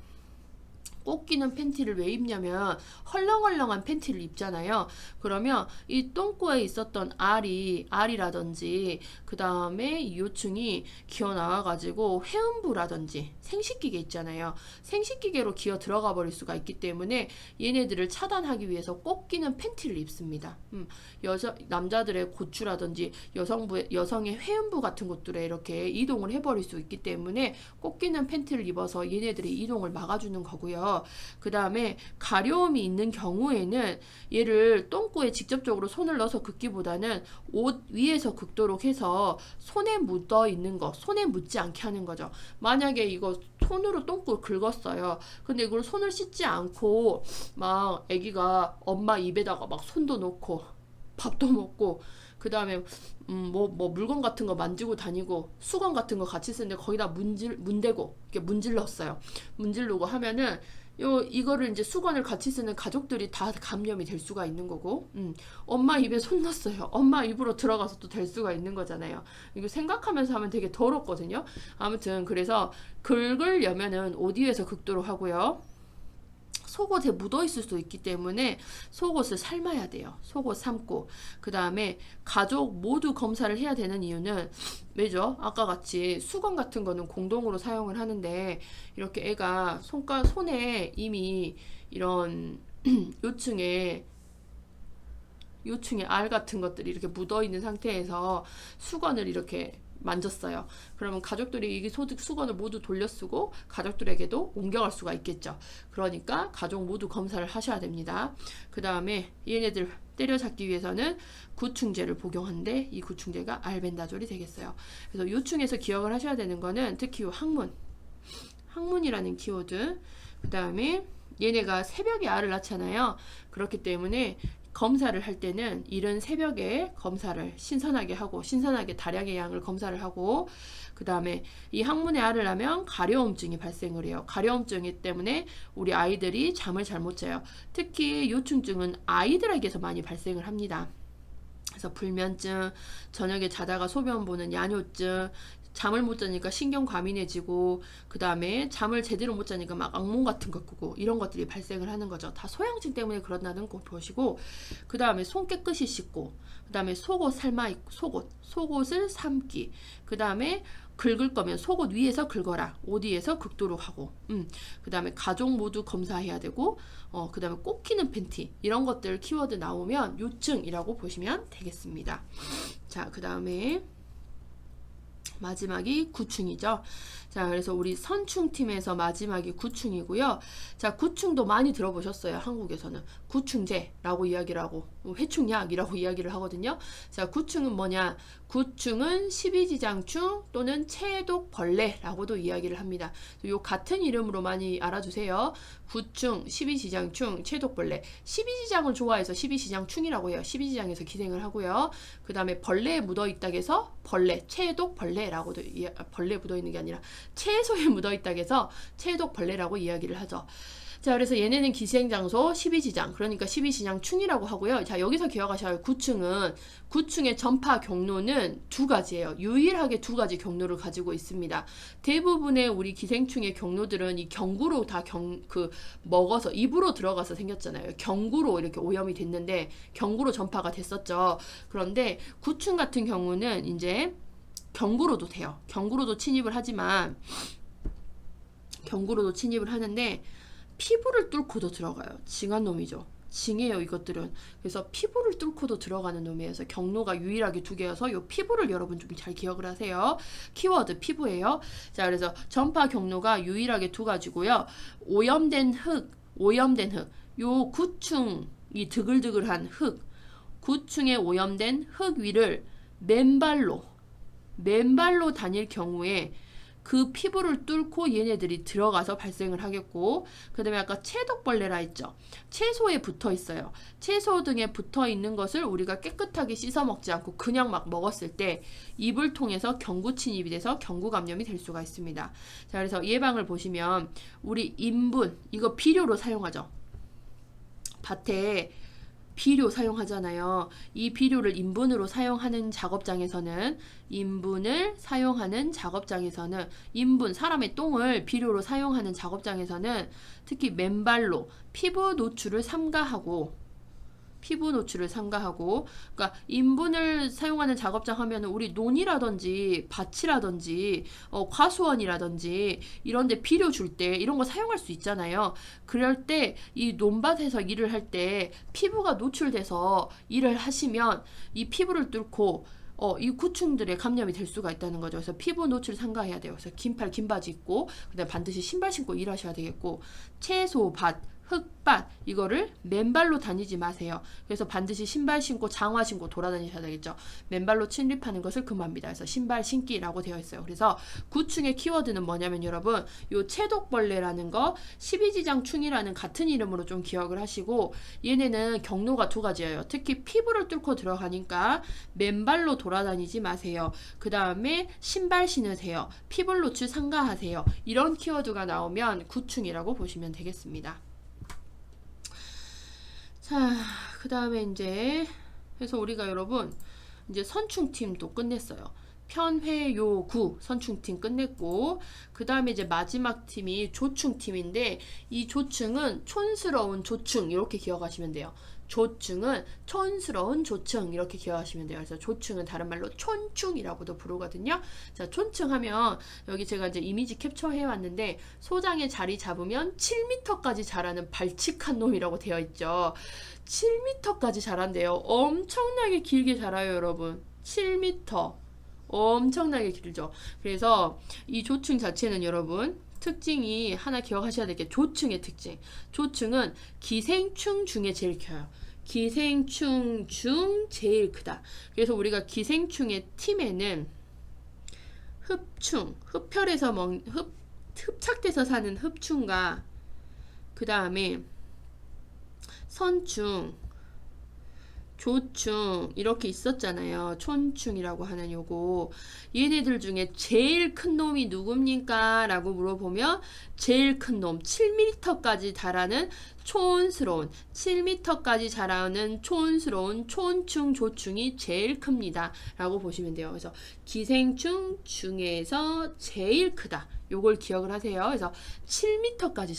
꼭 끼는 팬티를 왜 입냐면 헐렁헐렁한 팬티를 입잖아요. 그러면 이 똥꼬에 있었던 알이라든지 그 다음에 요충이 기어 나와가지고 회음부라든지 생식기계 있잖아요. 생식기계로 기어 들어가 버릴 수가 있기 때문에 얘네들을 차단하기 위해서 꼭 끼는 팬티를 입습니다. 남자들의 고추라든지 여성의 회음부 같은 곳들에 이렇게 이동을 해버릴 수 있기 때문에 꼭 끼는 팬티를 입어서 얘네들이 이동을 막아주는 거고요. 그 다음에 가려움이 있는 경우에는 얘를 똥구에 직접적으로 손을 넣어서 긁기보다는 옷 위에서 긁도록 해서 손에 묻어 있는 거, 손에 묻지 않게 하는 거죠. 만약에 이거 손으로 똥구를 긁었어요. 근데 이걸 손을 씻지 않고 막 애기가 엄마 입에다가 막 손도 넣고 밥도 먹고, 그 다음에 뭐 물건 같은 거 만지고 다니고 수건 같은 거 같이 쓰는데 거기다 문대고 이렇게 문질렀어요. 문지르고 하면은 이거를 이제 수건을 같이 쓰는 가족들이 다 감염이 될 수가 있는 거고, 엄마 입에 손 넣었어요. 엄마 입으로 들어가서 또 될 수가 있는 거잖아요. 이거 생각하면서 하면 되게 더럽거든요. 아무튼 그래서 긁으려면은 옷 위에서 긁도록 하고요. 속옷에 묻어 있을 수 있기 때문에 속옷을 삶아야 돼요. 속옷 삶고, 그 다음에 가족 모두 검사를 해야 되는 이유는 왜죠? 아까 같이 수건 같은 거는 공동으로 사용을 하는데, 이렇게 애가 손에 이미 이런 요충에 알 같은 것들이 이렇게 묻어 있는 상태에서 수건을 이렇게 만졌어요. 그러면 가족들이 이 수건을 모두 돌려 쓰고 가족들에게도 옮겨갈 수가 있겠죠. 그러니까 가족 모두 검사를 하셔야 됩니다. 그 다음에 얘네들 때려잡기 위해서는 구충제를 복용하는데, 이 구충제가 알벤다졸이 되겠어요. 그래서 요충에서 기억을 하셔야 되는 거는 특히 항문이라는 키워드, 그 다음에 얘네가 새벽에 알을 낳잖아요. 그렇기 때문에 검사를 할 때는 이른 새벽에 검사를 신선하게 하고, 신선하게 다량의 양을 검사를 하고, 그 다음에 이 항문에 알을 낳으면 가려움증이 발생을 해요. 가려움증이 때문에 우리 아이들이 잠을 잘 못 자요. 특히 요충증은 아이들에게서 많이 발생을 합니다. 그래서 불면증, 저녁에 자다가 소변 보는 야뇨증, 잠을 못 자니까 신경 과민해지고, 그 다음에 잠을 제대로 못 자니까 막 악몽 같은 거 꾸고 이런 것들이 발생을 하는 거죠. 다 소양증 때문에 그런다는 거 보시고, 그 다음에 손 깨끗이 씻고, 그 다음에 속옷 삶아 입고, 속옷을 삶기, 그 다음에 긁을 거면 속옷 위에서 긁어라, 옷 위에서 긁도록 하고, 그 다음에 가족 모두 검사해야 되고, 그 다음에 꼭 끼는 팬티, 이런 것들 키워드 나오면 요증이라고 보시면 되겠습니다. 자, 그 다음에 마지막이 구충이죠. 자, 그래서 우리 선충팀에서 마지막이 구충이고요. 자, 구충도 많이 들어보셨어요. 한국에서는 구충제라고 이야기를 하고 회충약이라고 이야기를 하거든요. 자, 구충은 뭐냐? 구충은 십이지장충 또는 체독벌레라고도 이야기를 합니다. 요 같은 이름으로 많이 알아주세요. 구충, 십이지장충, 체독벌레. 십이지장을 좋아해서 십이지장충이라고 해요. 십이지장에서 기생을 하고요. 그 다음에 벌레에 묻어있다고 해서 벌레, 체독벌레라고도, 벌레에 묻어있는 게 아니라 채소에 묻어있다고 해서 체독벌레라고 이야기를 하죠. 자, 그래서 얘네는 기생장소 12지장, 그러니까 12지장충이라고 하고요. 자, 여기서 기억하셔야 할 구충의 전파 경로는 두 가지예요. 유일하게 두 가지 경로를 가지고 있습니다. 대부분의 우리 기생충의 경로들은 이 경구로 다 먹어서 입으로 들어가서 생겼잖아요. 경구로 이렇게 오염이 됐는데 경구로 전파가 됐었죠. 그런데 구충 같은 경우는 이제 경구로도 돼요. 경구로도 침입을 하지만 경구로도 침입을 하는데 피부를 뚫고도 들어가요. 징한 놈이죠. 징해요, 이것들은. 그래서 피부를 뚫고도 들어가는 놈이어서 경로가 유일하게 두 개여서 이 피부를 여러분 좀 잘 기억을 하세요. 키워드 피부예요. 자, 그래서 전파 경로가 유일하게 두 가지고요. 오염된 흙. 요 구충이 드글드글한 흙. 구충에 오염된 흙 위를 맨발로 다닐 경우에 그 피부를 뚫고 얘네들이 들어가서 발생을 하겠고, 그 다음에 아까 체독벌레라 했죠. 채소에 붙어 있어요. 채소 등에 붙어 있는 것을 우리가 깨끗하게 씻어 먹지 않고 그냥 막 먹었을 때 입을 통해서 경구 침입이 돼서 경구 감염이 될 수가 있습니다. 자, 그래서 예방을 보시면 우리 인분, 이거 비료로 사용하죠. 밭에 비료 사용하잖아요. 이 비료를 인분으로 사용하는 작업장에서는 사람의 똥을 비료로 사용하는 작업장에서는 특히 맨발로 피부 노출을 삼가하고, 그러니까 인분을 사용하는 작업장 하면은 우리 논이라든지 밭이라든지 과수원이라든지 이런데 비료 줄 때 이런 거 사용할 수 있잖아요. 그럴 때 이 논밭에서 일을 할 때 피부가 노출돼서 일을 하시면 이 피부를 뚫고 이 구충들의 감염이 될 수가 있다는 거죠. 그래서 피부 노출 삼가해야 돼요. 그래서 긴팔, 긴 바지 입고, 그다음에 반드시 신발 신고 일하셔야 되겠고, 채소, 밭, 흙밭, 이거를 맨발로 다니지 마세요. 그래서 반드시 신발 신고 장화 신고 돌아다니셔야 되겠죠. 맨발로 침입하는 것을 금합니다. 그래서 신발 신기라고 되어 있어요. 그래서 구충의 키워드는 뭐냐면 여러분, 요 체독벌레라는 거, 십이지장충이라는 같은 이름으로 좀 기억을 하시고, 얘네는 경로가 두 가지예요. 특히 피부를 뚫고 들어가니까 맨발로 돌아다니지 마세요. 그 다음에 신발 신으세요. 피부 노출 삼가하세요. 이런 키워드가 나오면 구충이라고 보시면 되겠습니다. 자, 그 다음에 이제 그래서 우리가 여러분 이제 선충팀도 끝냈어요. 편회요구 선충팀 끝냈고, 그 다음에 이제 마지막 팀이 조충팀인데, 이 조충은 촌스러운 조충 이렇게 기억하시면 돼요. 조충은 촌스러운 조충 이렇게 기억하시면 돼요. 그래서 조충은 다른 말로 촌충이라고도 부르거든요. 자, 촌충 하면 여기 제가 이제 이미지 캡처해 왔는데, 소장에 자리 잡으면 7m까지 자라는 발칙한 놈이라고 되어 있죠. 7m까지 자란대요. 엄청나게 길게 자라요, 여러분. 7m. 엄청나게 길죠. 그래서 이 조충 자체는 여러분 특징이 하나 기억하셔야 될 게, 조충의 특징. 조충은 기생충 중에 제일 커요. 기생충 중 제일 크다. 그래서 우리가 기생충의 팀에는 흡충, 흡착돼서 사는 흡충과, 그 다음에 선충, 조충 이렇게 있었잖아요. 촌충이라고 하는 요거. 얘네들 중에 제일 큰 놈이 누굽니까? 라고 물어보면 제일 큰 놈 7m까지 자라는 촌스러운 7m까지 자라는 촌스러운 촌충 조충이 제일 큽니다. 라고 보시면 돼요. 그래서 기생충 중에서 제일 크다. 요걸 기억을 하세요. 그래서 7m까지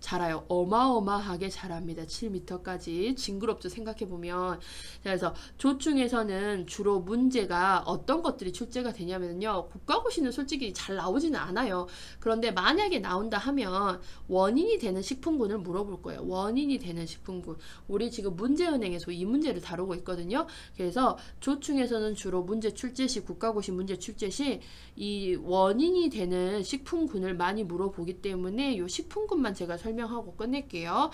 자라요. 어마어마하게 자랍니다. 7m까지. 징그럽죠. 생각해보면. 자, 그래서 조충에서는 주로 문제가 어떤 것들이 출제가 되냐면요. 국가고시는 솔직히 잘 나오지는 않아요. 그런데 만약에 나온다 하면 원인이 되는 식품군을 물어볼 거예요. 원인이 되는 식품군. 우리 지금 문제은행에서 이 문제를 다루고 있거든요. 그래서 조충에서는 주로 문제 출제 시, 국가고시 문제 출제 시 이 원인이 되는 식품군을 많이 물어보기 때문에 이 식품군만 제가 설명하고 끝낼게요.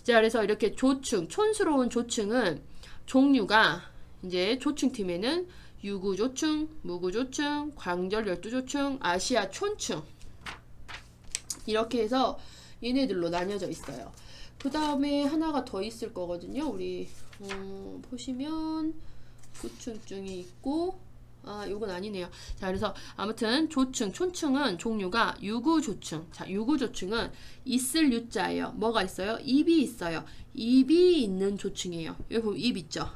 자, 그래서 이렇게 조충, 촌스러운 조충은 종류가 이제 조충팀에는 유구조충, 무구조충, 광절열두조충, 아시아 촌충 이렇게 해서 얘네들로 나뉘어져 있어요. 그 다음에 하나가 더 있을 거거든요. 우리 보시면 구충증이 있고 요건 아니네요. 자, 그래서 아무튼 조충, 촌충은 종류가 유구조충. 자, 유구조충은 있을 유자예요. 뭐가 있어요? 입이 있어요. 입이 있는 조충이에요. 여기 보면 입 있죠?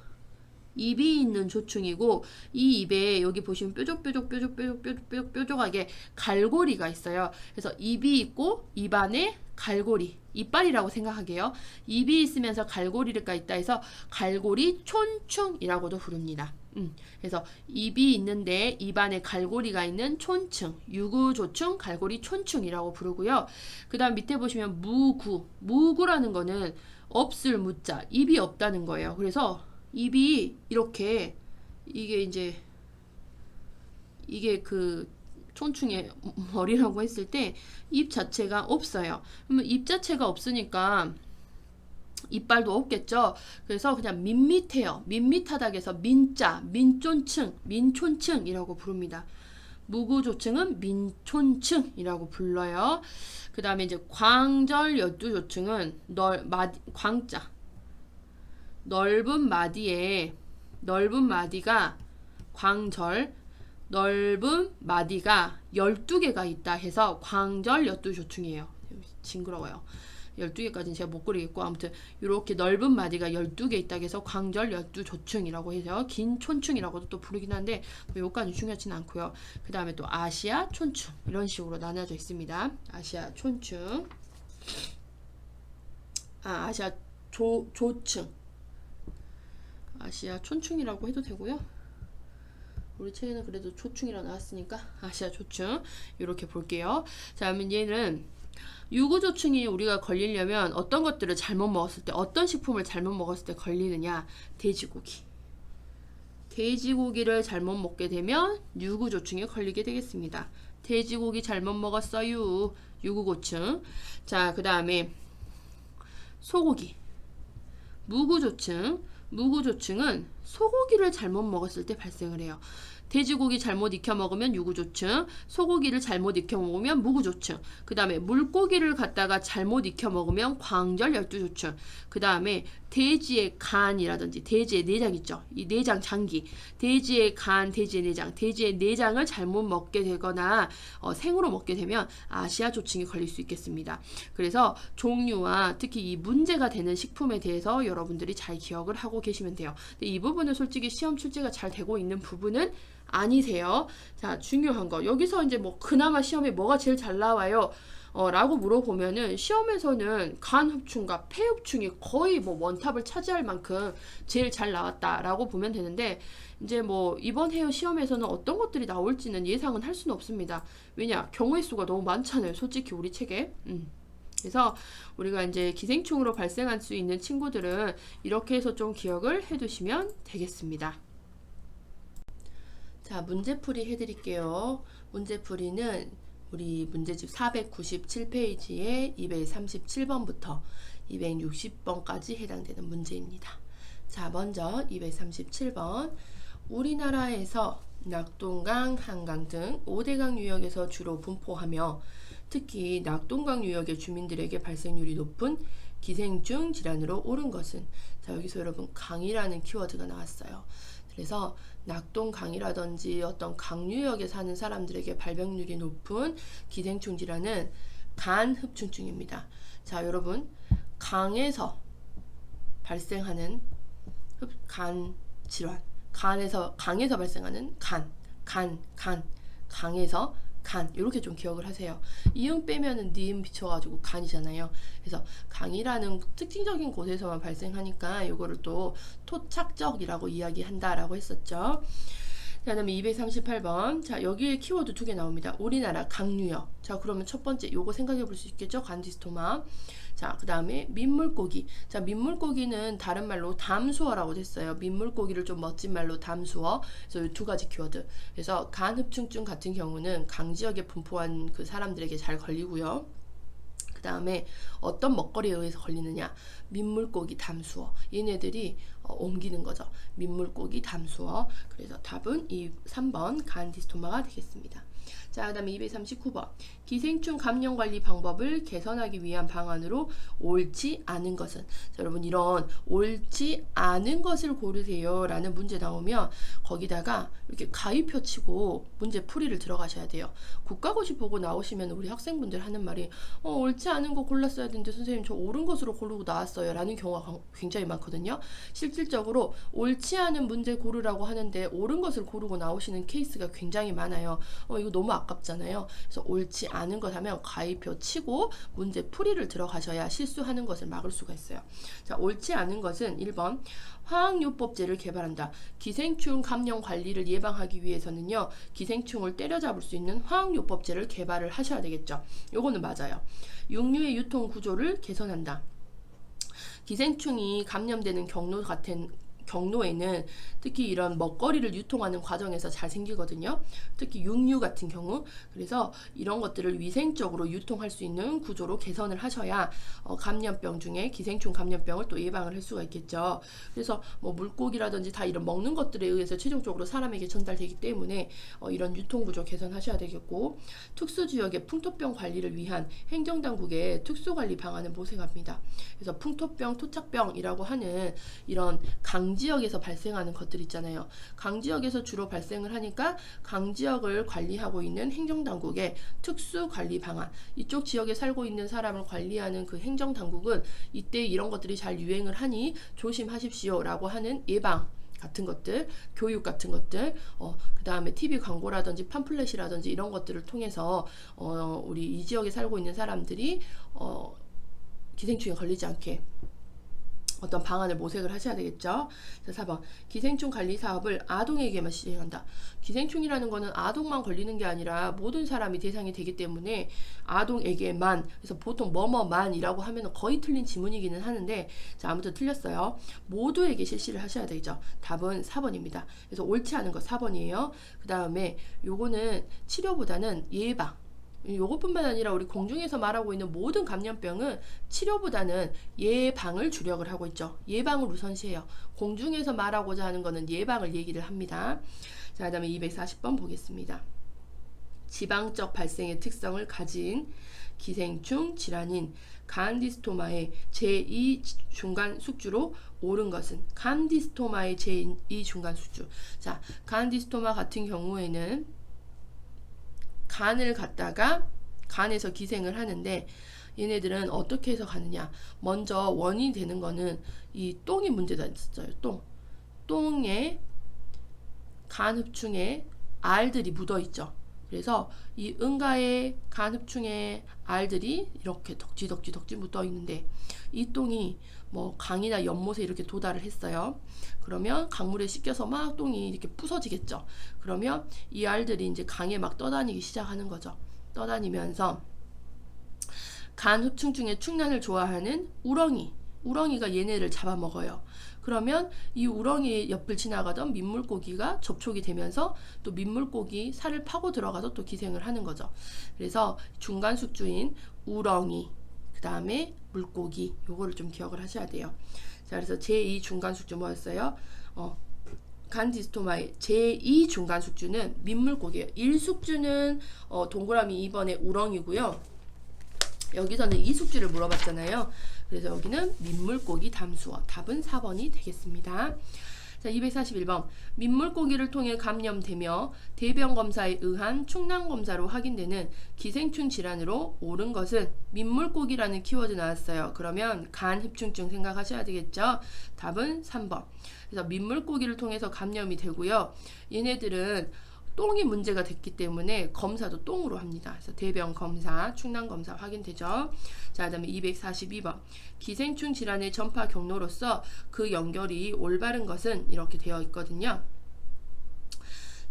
입이 있는 조충이고 이 입에 여기 보시면 뾰족하게 갈고리가 있어요. 그래서 입이 있고 입 안에 갈고리, 이빨이라고 생각하게요. 입이 있으면서 갈고리가 있다 해서 갈고리 촌충이라고도 부릅니다. 그래서 입이 있는데 입 안에 갈고리가 있는 촌충, 유구조충, 갈고리 촌충이라고 부르고요. 그 다음 밑에 보시면 무구라는 거는 없을 무자, 입이 없다는 거예요. 그래서 입이 이렇게 이게 그 촌충의 머리라고 했을 때 입 자체가 없어요. 그러면 입 자체가 없으니까 이빨도 없겠죠. 그래서 그냥 밋밋해요. 밋밋하다 해서 민자, 민촌층이라고 부릅니다. 무구조층은 민촌층이라고 불러요. 그 다음에 이제 광절열두조층은 광자, 넓은 마디가 광절, 넓은 마디가 12개가 있다 해서 광절열두조충이에요. 징그러워요. 12개까지는 제가 못 그리겠고 아무튼 이렇게 넓은 마디가 12개 있다 해서 광절열두조충이라고 해서 긴 촌충이라고도 또 부르긴 한데 뭐 요까지 중요하지는 않고요. 그 다음에 또 아시아 촌충 이런 식으로 나눠져 있습니다. 아시아 촌충, 아시아 조충, 아시아 촌충이라고 해도 되고요. 우리 책에는 그래도 조충이라 나왔으니까 아시아 조충 이렇게 볼게요. 자, 그러면 얘는 유구조충이 우리가 걸리려면 어떤 것들을 잘못 먹었을 때, 어떤 식품을 잘못 먹었을 때 걸리느냐? 돼지고기를 잘못 먹게 되면 유구조충에 걸리게 되겠습니다. 돼지고기 잘못 먹었어요. 유구고충. 자, 그 다음에 소고기. 무구조충은 소고기를 잘못 먹었을 때 발생을 해요. 돼지고기 잘못 익혀 먹으면 유구조충, 소고기를 잘못 익혀 먹으면 무구조충, 그 다음에 물고기를 갖다가 잘못 익혀 먹으면 광절열두조충, 그 다음에 돼지의 간이라든지 돼지의 내장 있죠. 이 내장 장기, 돼지의 간, 돼지의 내장, 돼지의 내장을 잘못 먹게 되거나 생으로 먹게 되면 아시아 조충이 걸릴 수 있겠습니다. 그래서 종류와 특히 이 문제가 되는 식품에 대해서 여러분들이 잘 기억을 하고 계시면 돼요. 근데 이 부분은 솔직히 시험 출제가 잘 되고 있는 부분은 아니세요. 자, 중요한 거. 여기서 이제 뭐 그나마 시험에 뭐가 제일 잘 나와요? 라고 물어보면은 시험에서는 간흡충과 폐흡충이 거의 뭐 원탑을 차지할 만큼 제일 잘 나왔다라고 보면 되는데 이제 뭐 이번 해의 시험에서는 어떤 것들이 나올지는 예상은 할 수는 없습니다. 왜냐? 경우의 수가 너무 많잖아요. 솔직히 우리 책에. 그래서 우리가 이제 기생충으로 발생할 수 있는 친구들은 이렇게 해서 좀 기억을 해두시면 되겠습니다. 자, 문제풀이 해드릴게요. 문제풀이는 우리 문제집 497페이지에 237번부터 260번까지 해당되는 문제입니다. 자, 먼저 237번. 우리나라에서 낙동강, 한강 등 5대강 유역에서 주로 분포하며 특히 낙동강 유역의 주민들에게 발생률이 높은 기생충 질환으로 옳은 것은. 자, 여기서 여러분 강이라는 키워드가 나왔어요. 그래서 낙동강이라든지 어떤 강유역에 사는 사람들에게 발병률이 높은 기생충 질환은 간흡충증입니다. 자, 여러분 강에서 발생하는 간 질환, 강에서 발생하는 강에서 간, 이렇게 좀 기억을 하세요. 이응 빼면은 니은 비춰가지고 간이잖아요. 그래서 강이라는 특징적인 곳에서만 발생하니까 이거를 또 토착적이라고 이야기한다라고 했었죠. 자, 그다음에 238번. 자, 여기에 키워드 두 개 나옵니다. 우리나라 강유역. 자, 그러면 첫 번째 요거 생각해 볼 수 있겠죠? 간디스토마. 자, 그 다음에 민물고기. 자, 민물고기는 다른 말로 담수어라고 됐어요. 민물고기를 좀 멋진 말로 담수어. 그래서 이 두 가지 키워드. 그래서 간흡충증 같은 경우는 강지역에 분포한 그 사람들에게 잘 걸리고요. 그 다음에 어떤 먹거리에 의해서 걸리느냐, 민물고기 담수어. 얘네들이 옮기는 거죠. 민물고기 담수어. 그래서 답은 이 3번 간디스토마가 되겠습니다. 자, 그 다음에 239번. 기생충 감염 관리 방법을 개선하기 위한 방안으로 옳지 않은 것은. 자, 여러분 이런 옳지 않은 것을 고르세요 라는 문제 나오면 거기다가 이렇게 가위표 치고 문제 풀이를 들어가셔야 돼요. 국가고시 보고 나오시면 우리 학생분들 하는 말이 옳지 않은 거 골랐어야 되는데 선생님 저 옳은 것으로 고르고 나왔어요 라는 경우가 굉장히 많거든요. 실질적으로 옳지 않은 문제 고르라고 하는데 옳은 것을 고르고 나오시는 케이스가 굉장히 많아요. 이거 너무 아깝잖아요. 그래서 옳지 않은 것 하면 가위표 치고 문제 풀이를 들어가셔야 실수하는 것을 막을 수가 있어요. 자, 옳지 않은 것은 1번 화학요법제를 개발한다. 기생충 감염 관리를 예방하기 위해서는요, 기생충을 때려잡을 수 있는 화학요법제를 개발을 하셔야 되겠죠. 요거는 맞아요. 육류의 유통 구조를 개선한다. 기생충이 감염되는 경로에는 특히 이런 먹거리를 유통하는 과정에서 잘 생기거든요. 특히 육류 같은 경우. 그래서 이런 것들을 위생적으로 유통할 수 있는 구조로 개선을 하셔야 감염병 중에 기생충 감염병을 또 예방을 할 수가 있겠죠. 그래서 뭐 물고기라든지 다 이런 먹는 것들에 의해서 최종적으로 사람에게 전달되기 때문에 이런 유통 구조 개선하셔야 되겠고, 특수지역의 풍토병 관리를 위한 행정당국의 특수관리 방안을 모색합니다. 그래서 풍토병, 토착병이라고 하는 이런 강지역에서 발생하는 것들 있잖아요. 강지역에서 주로 발생을 하니까 강지역을 관리하고 있는 행정당국의 특수관리 방안, 이쪽 지역에 살고 있는 사람을 관리하는 그 행정당국은 이때 이런 것들이 잘 유행을 하니 조심하십시오 라고 하는 예방 같은 것들, 교육 같은 것들, 그 다음에 TV 광고라든지 팜플렛이라든지 이런 것들을 통해서 우리 이 지역에 살고 있는 사람들이 기생충에 걸리지 않게 어떤 방안을 모색을 하셔야 되겠죠. 자, 4번. 기생충 관리 사업을 아동에게만 시행한다. 기생충이라는 거는 아동만 걸리는 게 아니라 모든 사람이 대상이 되기 때문에 아동에게만, 그래서 보통 뭐뭐만이라고 하면 거의 틀린 지문이기는 하는데, 자, 아무튼 틀렸어요. 모두에게 실시를 하셔야 되죠. 답은 4번입니다. 그래서 옳지 않은 거 4번이에요. 그 다음에 요거는 치료보다는 예방. 요것뿐만 아니라 우리 공중에서 말하고 있는 모든 감염병은 치료보다는 예방을 주력을 하고 있죠. 예방을 우선시해요. 공중에서 말하고자 하는 거는 예방을 얘기를 합니다. 자, 그 다음에 240번 보겠습니다. 지방적 발생의 특성을 가진 기생충 질환인 간디스토마의 제2 중간 숙주로 옳은 것은. 간디스토마의 제2 중간 숙주. 자, 간디스토마 같은 경우에는 간을 갖다가 간에서 기생을 하는데, 얘네들은 어떻게 해서 가느냐. 먼저 원인이 되는 거는 이 똥이 문제가 있었어요. 똥에 간흡충에 알들이 묻어 있죠. 그래서 이 응가의 간흡충의 알들이 이렇게 덕지 묻어 있는데, 이 똥이 뭐 강이나 연못에 이렇게 도달을 했어요. 그러면 강물에 씻겨서 막 똥이 이렇게 부서지겠죠. 그러면 이 알들이 이제 강에 막 떠다니기 시작하는 거죠. 떠다니면서 간흡충 중에 충란을 좋아하는 우렁이가 얘네를 잡아먹어요. 그러면 이 우렁이 옆을 지나가던 민물고기가 접촉이 되면서 또 민물고기 살을 파고 들어가서 또 기생을 하는 거죠. 그래서 중간 숙주인 우렁이, 그 다음에 물고기, 요거를 좀 기억을 하셔야 돼요. 자, 그래서 제2 중간 숙주 뭐였어요? 간디스토마의 제2 중간 숙주는 민물고기예요. 1숙주는 동그라미 2번의 우렁이고요. 여기서는 이숙지를 물어봤잖아요. 그래서 여기는 민물고기 담수어. 답은 4번이 되겠습니다. 자, 241번. 민물고기를 통해 감염되며 대변 검사에 의한 충남 검사로 확인되는 기생충 질환으로 옳은 것은 민물고기라는 키워드 나왔어요. 그러면 간흡충증 생각하셔야 되겠죠? 답은 3번. 그래서 민물고기를 통해서 감염이 되고요. 얘네들은 똥이 문제가 됐기 때문에 검사도 똥으로 합니다. 그래서 대변 검사, 충남 검사 확인되죠. 자, 그다음에 242번. 기생충 질환의 전파 경로로서 그 연결이 올바른 것은 이렇게 되어 있거든요.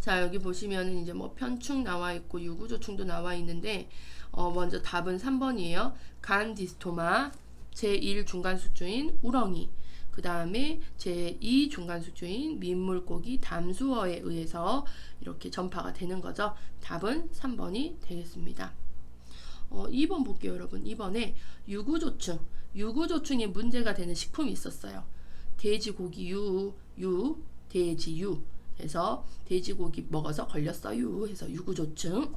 자, 여기 보시면은 이제 뭐 편충 나와 있고 유구조충도 나와 있는데 먼저 답은 3번이에요. 간디스토마, 제1 중간숙주인 우렁이, 그 다음에 제2 중간숙주인 민물고기 담수어에 의해서 이렇게 전파가 되는 거죠. 답은 3번이 되겠습니다. 2번 볼게요, 여러분. 2번에 유구조충이 문제가 되는 식품이 있었어요. 돼지고기유, 돼지유. 해서 돼지고기 먹어서 걸렸어요. 해서 유구조충.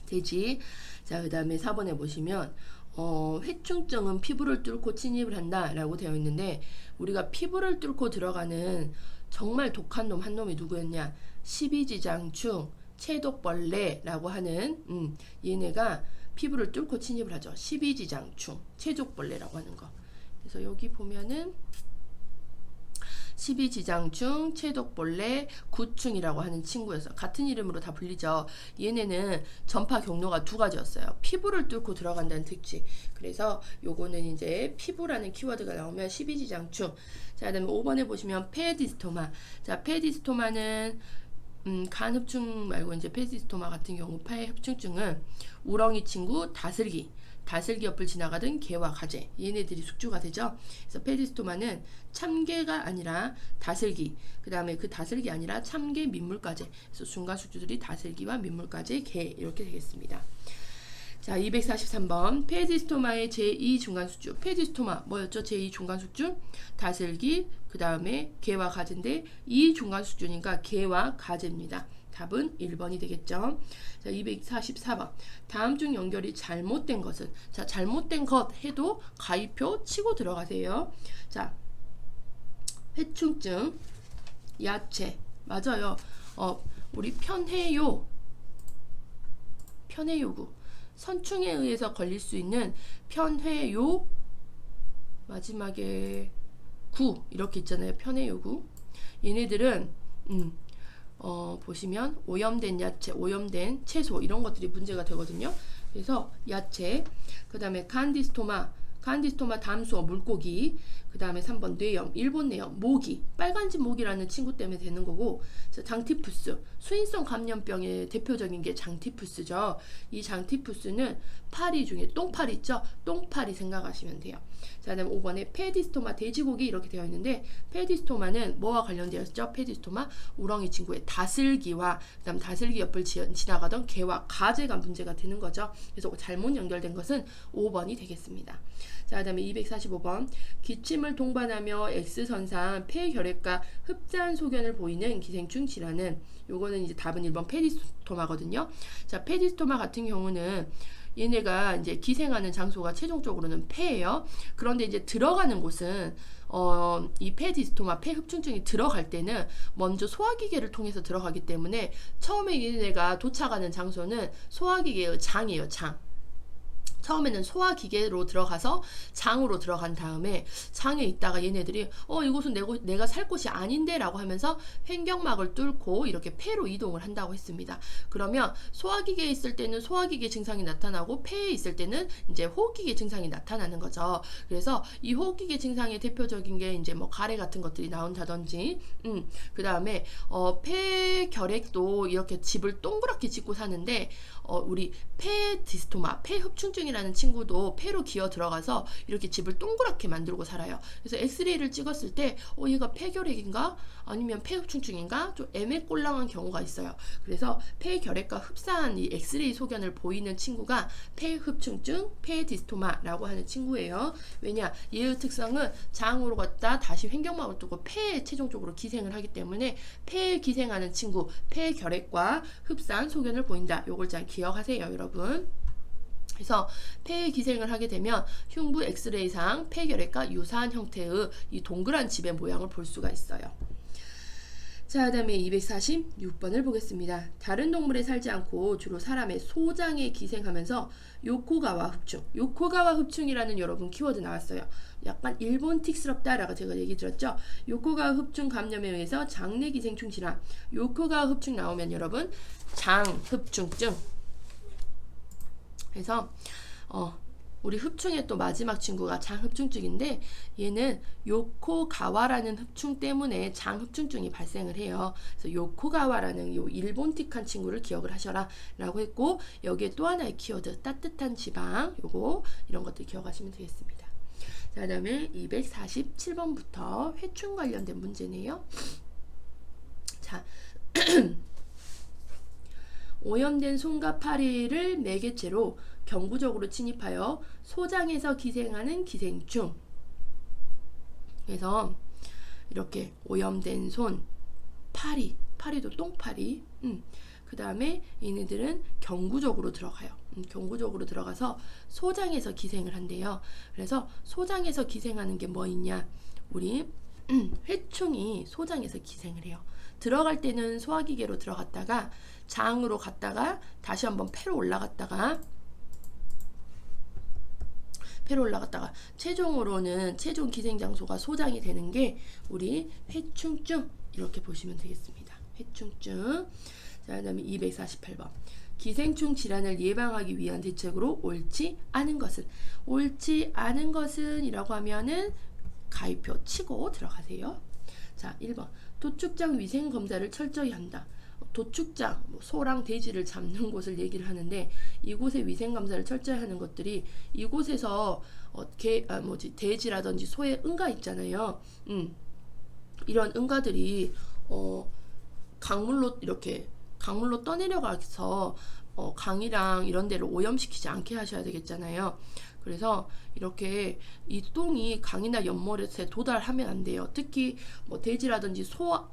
돼지. 자, 그 다음에 4번에 보시면 회충증은 피부를 뚫고 침입을 한다 라고 되어 있는데, 우리가 피부를 뚫고 들어가는 정말 독한 놈 한 놈이 누구였냐? 십이지장충, 체독벌레라고 하는 얘네가 피부를 뚫고 침입을 하죠. 십이지장충, 체독벌레라고 하는 거. 그래서 여기 보면은 십이지장충, 체독벌레, 구충이라고 하는 친구여서 같은 이름으로 다 불리죠. 얘네는 전파 경로가 두 가지였어요. 피부를 뚫고 들어간다는 특징. 그래서 요거는 이제 피부라는 키워드가 나오면 십이지장충. 자, 그다음에 5번에 보시면 페디스토마. 자, 페디스토마는 간흡충 말고 이제 페디스토마 같은 경우 폐흡충증은 우렁이 친구 다슬기 옆을 지나가던 개와 가재, 얘네들이 숙주가 되죠. 그래서 페디스토마는 참개가 아니라 다슬기, 그 다음에 그 다슬기 아니라 참개, 민물가재. 그래서 중간 숙주들이 다슬기와 민물가재, 개 이렇게 되겠습니다. 자, 243번. 페디스토마의 제2 중간 숙주. 페디스토마 뭐였죠? 제2 중간 숙주? 다슬기, 그 다음에 개와 가재인데 이 중간 숙주니까 개와 가재입니다. 답은 1번이 되겠죠. 자, 244번. 다음 중 연결이 잘못된 것은? 자, 잘못된 것 해도 가위표 치고 들어가세요. 자, 회충증, 야채. 맞아요. 우리 편해요구. 선충에 의해서 걸릴 수 있는 편해요, 마지막에 구 이렇게 있잖아요. 편해요구. 얘네들은 보시면 오염된 야채, 오염된 채소 이런 것들이 문제가 되거든요. 그래서 야채, 그 다음에 간디스토마 담수어 물고기, 그 다음에 3번 뇌염, 일본 뇌염, 모기, 빨간집 모기라는 친구 때문에 되는 거고, 장티푸스, 수인성 감염병의 대표적인 게 장티푸스죠. 이 장티푸스는 파리 중에 똥파리 있죠? 똥파리 생각하시면 돼요. 자, 그다음 5번에 페디스토마, 돼지고기 이렇게 되어 있는데, 페디스토마는 뭐와 관련되어 있죠? 페디스토마 우렁이 친구의 다슬기와 그다음 다슬기 옆을 지나가던 개와 가재가 문제가 되는 거죠. 그래서 잘못 연결된 것은 5번이 되겠습니다. 자, 그다음에 245번. 기침을 동반하며 X선상 폐결핵과 흡사한 소견을 보이는 기생충 질환은, 요거는 이제 답은 1번 페디스토마거든요. 자, 페디스토마 같은 경우는 얘네가 이제 기생하는 장소가 최종적으로는 폐예요. 그런데 이제 들어가는 곳은 이 페디스토마 폐흡충증이 들어갈 때는 먼저 소화기계를 통해서 들어가기 때문에 처음에 얘네가 도착하는 장소는 소화기계의 장이에요. 장. 처음에는 소화기계로 들어가서 장으로 들어간 다음에 장에 있다가 얘네들이 이곳은 내가 살 곳이 아닌데 라고 하면서 횡격막을 뚫고 이렇게 폐로 이동을 한다고 했습니다. 그러면 소화기계에 있을 때는 소화기계 증상이 나타나고 폐에 있을 때는 이제 호흡기계 증상이 나타나는 거죠. 그래서 이 호흡기계 증상의 대표적인 게 이제 뭐 가래 같은 것들이 나온다든지, 그 다음에 폐결핵도 이렇게 집을 동그랗게 짓고 사는데, 우리 페디스토마, 폐흡충증이라는 친구도 폐로 기어 들어가서 이렇게 집을 동그랗게 만들고 살아요. 그래서 엑스레이를 찍었을 때 얘가 폐결핵인가? 아니면 폐흡충증인가? 좀 애매꼴랑한 경우가 있어요. 그래서 폐결핵과 흡사한 이 엑스레이 소견을 보이는 친구가 폐흡충증, 페디스토마라고 하는 친구예요. 왜냐? 얘의 특성은 장으로 갔다 다시 횡격막을 뚫고 폐에 최종적으로 기생을 하기 때문에 폐에 기생하는 친구, 폐결핵과 흡사한 소견을 보인다. 요걸 잘 기억하세요, 여러분. 그래서 폐에 기생을 하게 되면 흉부 엑스레이상 폐결핵과 유사한 형태의 이 동그란 집의 모양을 볼 수가 있어요. 자, 그 다음에 246번을 보겠습니다. 다른 동물에 살지 않고 주로 사람의 소장에 기생하면서 요코가와 흡충. 요코가와 흡충이라는 여러분 키워드 나왔어요. 약간 일본틱스럽다라고 제가 얘기 드렸죠. 요코가와 흡충 감염에 의해서 장내 기생충 질환. 요코가와 흡충 나오면 여러분 장흡충증. 그래서 우리 흡충의 또 마지막 친구가 장흡충증인데 얘는 요코가와라는 흡충 때문에 장흡충증이 발생을 해요. 그래서 요코가와라는 요 일본틱한 친구를 기억을 하셔라 라고 했고 여기에 또 하나의 키워드 따뜻한 지방 요거 이런 것들 기억하시면 되겠습니다. 자, 그 다음에 247번부터 회충 관련된 문제네요. 자 오염된 손과 파리를 매개체로 경구적으로 침입하여 소장에서 기생하는 기생충. 그래서 이렇게 오염된 손, 파리도 똥파리. 그 다음에 얘네들은 경구적으로 들어가요. 경구적으로 들어가서 소장에서 기생을 한대요. 그래서 소장에서 기생하는 게 뭐 있냐? 우리 회충이 소장에서 기생을 해요. 들어갈 때는 소화기계로 들어갔다가 장으로 갔다가 다시 한번 폐로 올라갔다가 최종으로는 최종 기생 장소가 소장이 되는 게 우리 회충증 이렇게 보시면 되겠습니다. 회충증. 자, 그다음에 248번. 기생충 질환을 예방하기 위한 대책으로 옳지 않은 것은 이라고 하면은 가위표 치고 들어가세요. 자, 1번. 도축장 위생 검사를 철저히 한다. 도축장, 소랑 돼지를 잡는 곳을 얘기를 하는데 이곳의 위생 검사를 철저히 하는 것들이 이곳에서 돼지라든지 소의 응가 있잖아요. 이런 응가들이 강물로 떠내려가서 강이랑 이런 데를 오염시키지 않게 하셔야 되겠잖아요. 그래서 이렇게 이 똥이 강이나 연못에 도달하면 안 돼요. 특히 돼지라든지 소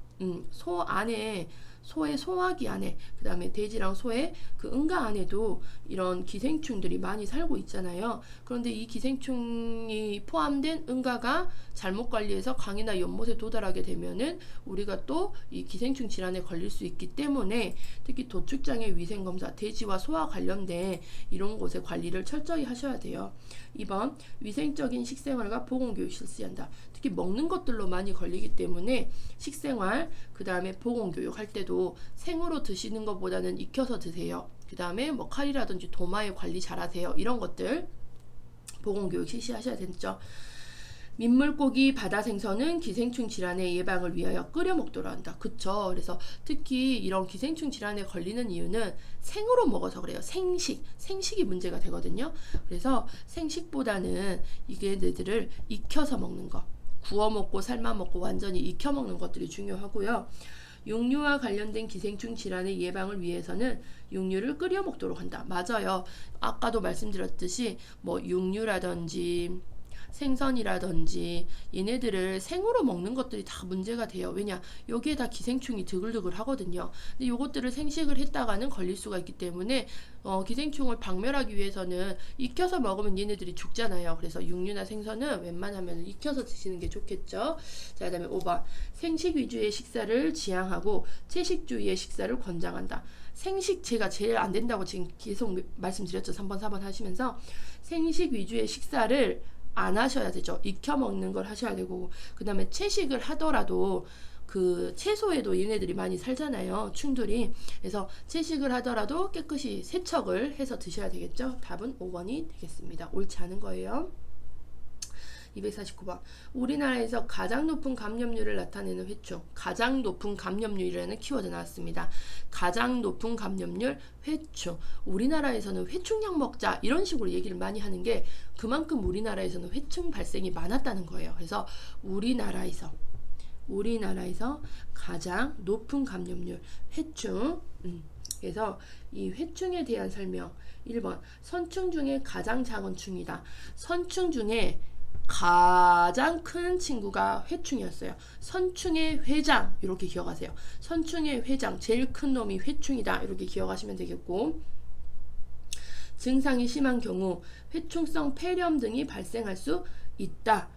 안에 소의 소화기 안에 그 다음에 돼지랑 소의 그 응가 안에도 이런 기생충들이 많이 살고 있잖아요. 그런데 이 기생충이 포함된 응가가 잘못 관리해서 강이나 연못에 도달하게 되면은 우리가 또 이 기생충 질환에 걸릴 수 있기 때문에 특히 도축장의 위생검사, 돼지와 소와 관련된 이런 곳의 관리를 철저히 하셔야 돼요. 2번 위생적인 식생활과 보건교육 실시한다. 특히 먹는 것들로 많이 걸리기 때문에 식생활 그 다음에 보건교육 할 때도 생으로 드시는 것보다는 익혀서 드세요. 그 다음에 칼이라든지 도마에 관리 잘하세요. 이런 것들 보건교육 실시하셔야 되죠. 민물고기, 바다 생선은 기생충 질환의 예방을 위하여 끓여 먹도록 한다. 그쵸? 그래서 특히 이런 기생충 질환에 걸리는 이유는 생으로 먹어서 그래요. 생식이 문제가 되거든요. 그래서 생식보다는 얘네들을 익혀서 먹는 거, 구워 먹고 삶아 먹고 완전히 익혀 먹는 것들이 중요하고요. 육류와 관련된 기생충 질환의 예방을 위해서는 육류를 끓여 먹도록 한다. 맞아요. 아까도 말씀드렸듯이 육류라든지 생선이라든지 얘네들을 생으로 먹는 것들이 다 문제가 돼요. 왜냐? 여기에 다 기생충이 드글드글 하거든요. 근데 요것들을 생식을 했다가는 걸릴 수가 있기 때문에 기생충을 박멸하기 위해서는 익혀서 먹으면 얘네들이 죽잖아요. 그래서 육류나 생선은 웬만하면 익혀서 드시는 게 좋겠죠. 자, 그 다음에 5번 생식 위주의 식사를 지향하고 채식주의의 식사를 권장한다. 생식 제가 제일 안 된다고 지금 계속 말씀드렸죠. 3번 4번 하시면서 생식 위주의 식사를 안 하셔야 되죠. 익혀 먹는 걸 하셔야 되고, 그 다음에 채식을 하더라도 그 채소에도 얘네들이 많이 살잖아요. 충들이. 그래서 채식을 하더라도 깨끗이 세척을 해서 드셔야 되겠죠. 답은 5번이 되겠습니다. 옳지 않은 거예요. 249번. 우리나라에서 가장 높은 감염률을 나타내는 회충. 가장 높은 감염률이라는 키워드 나왔습니다. 가장 높은 감염률 회충. 우리나라에서는 회충약 먹자 이런 식으로 얘기를 많이 하는 게 그만큼 우리나라에서는 회충 발생이 많았다는 거예요. 그래서 우리나라에서 가장 높은 감염률 회충. 그래서 이 회충에 대한 설명. 1번 선충 중에 가장 작은 충이다. 선충 중에 가장 큰 친구가 회충이었어요. 선충의 회장 이렇게 기억하세요. 선충의 회장 제일 큰 놈이 회충이다 이렇게 기억하시면 되겠고, 증상이 심한 경우 회충성 폐렴 등이 발생할 수 있다.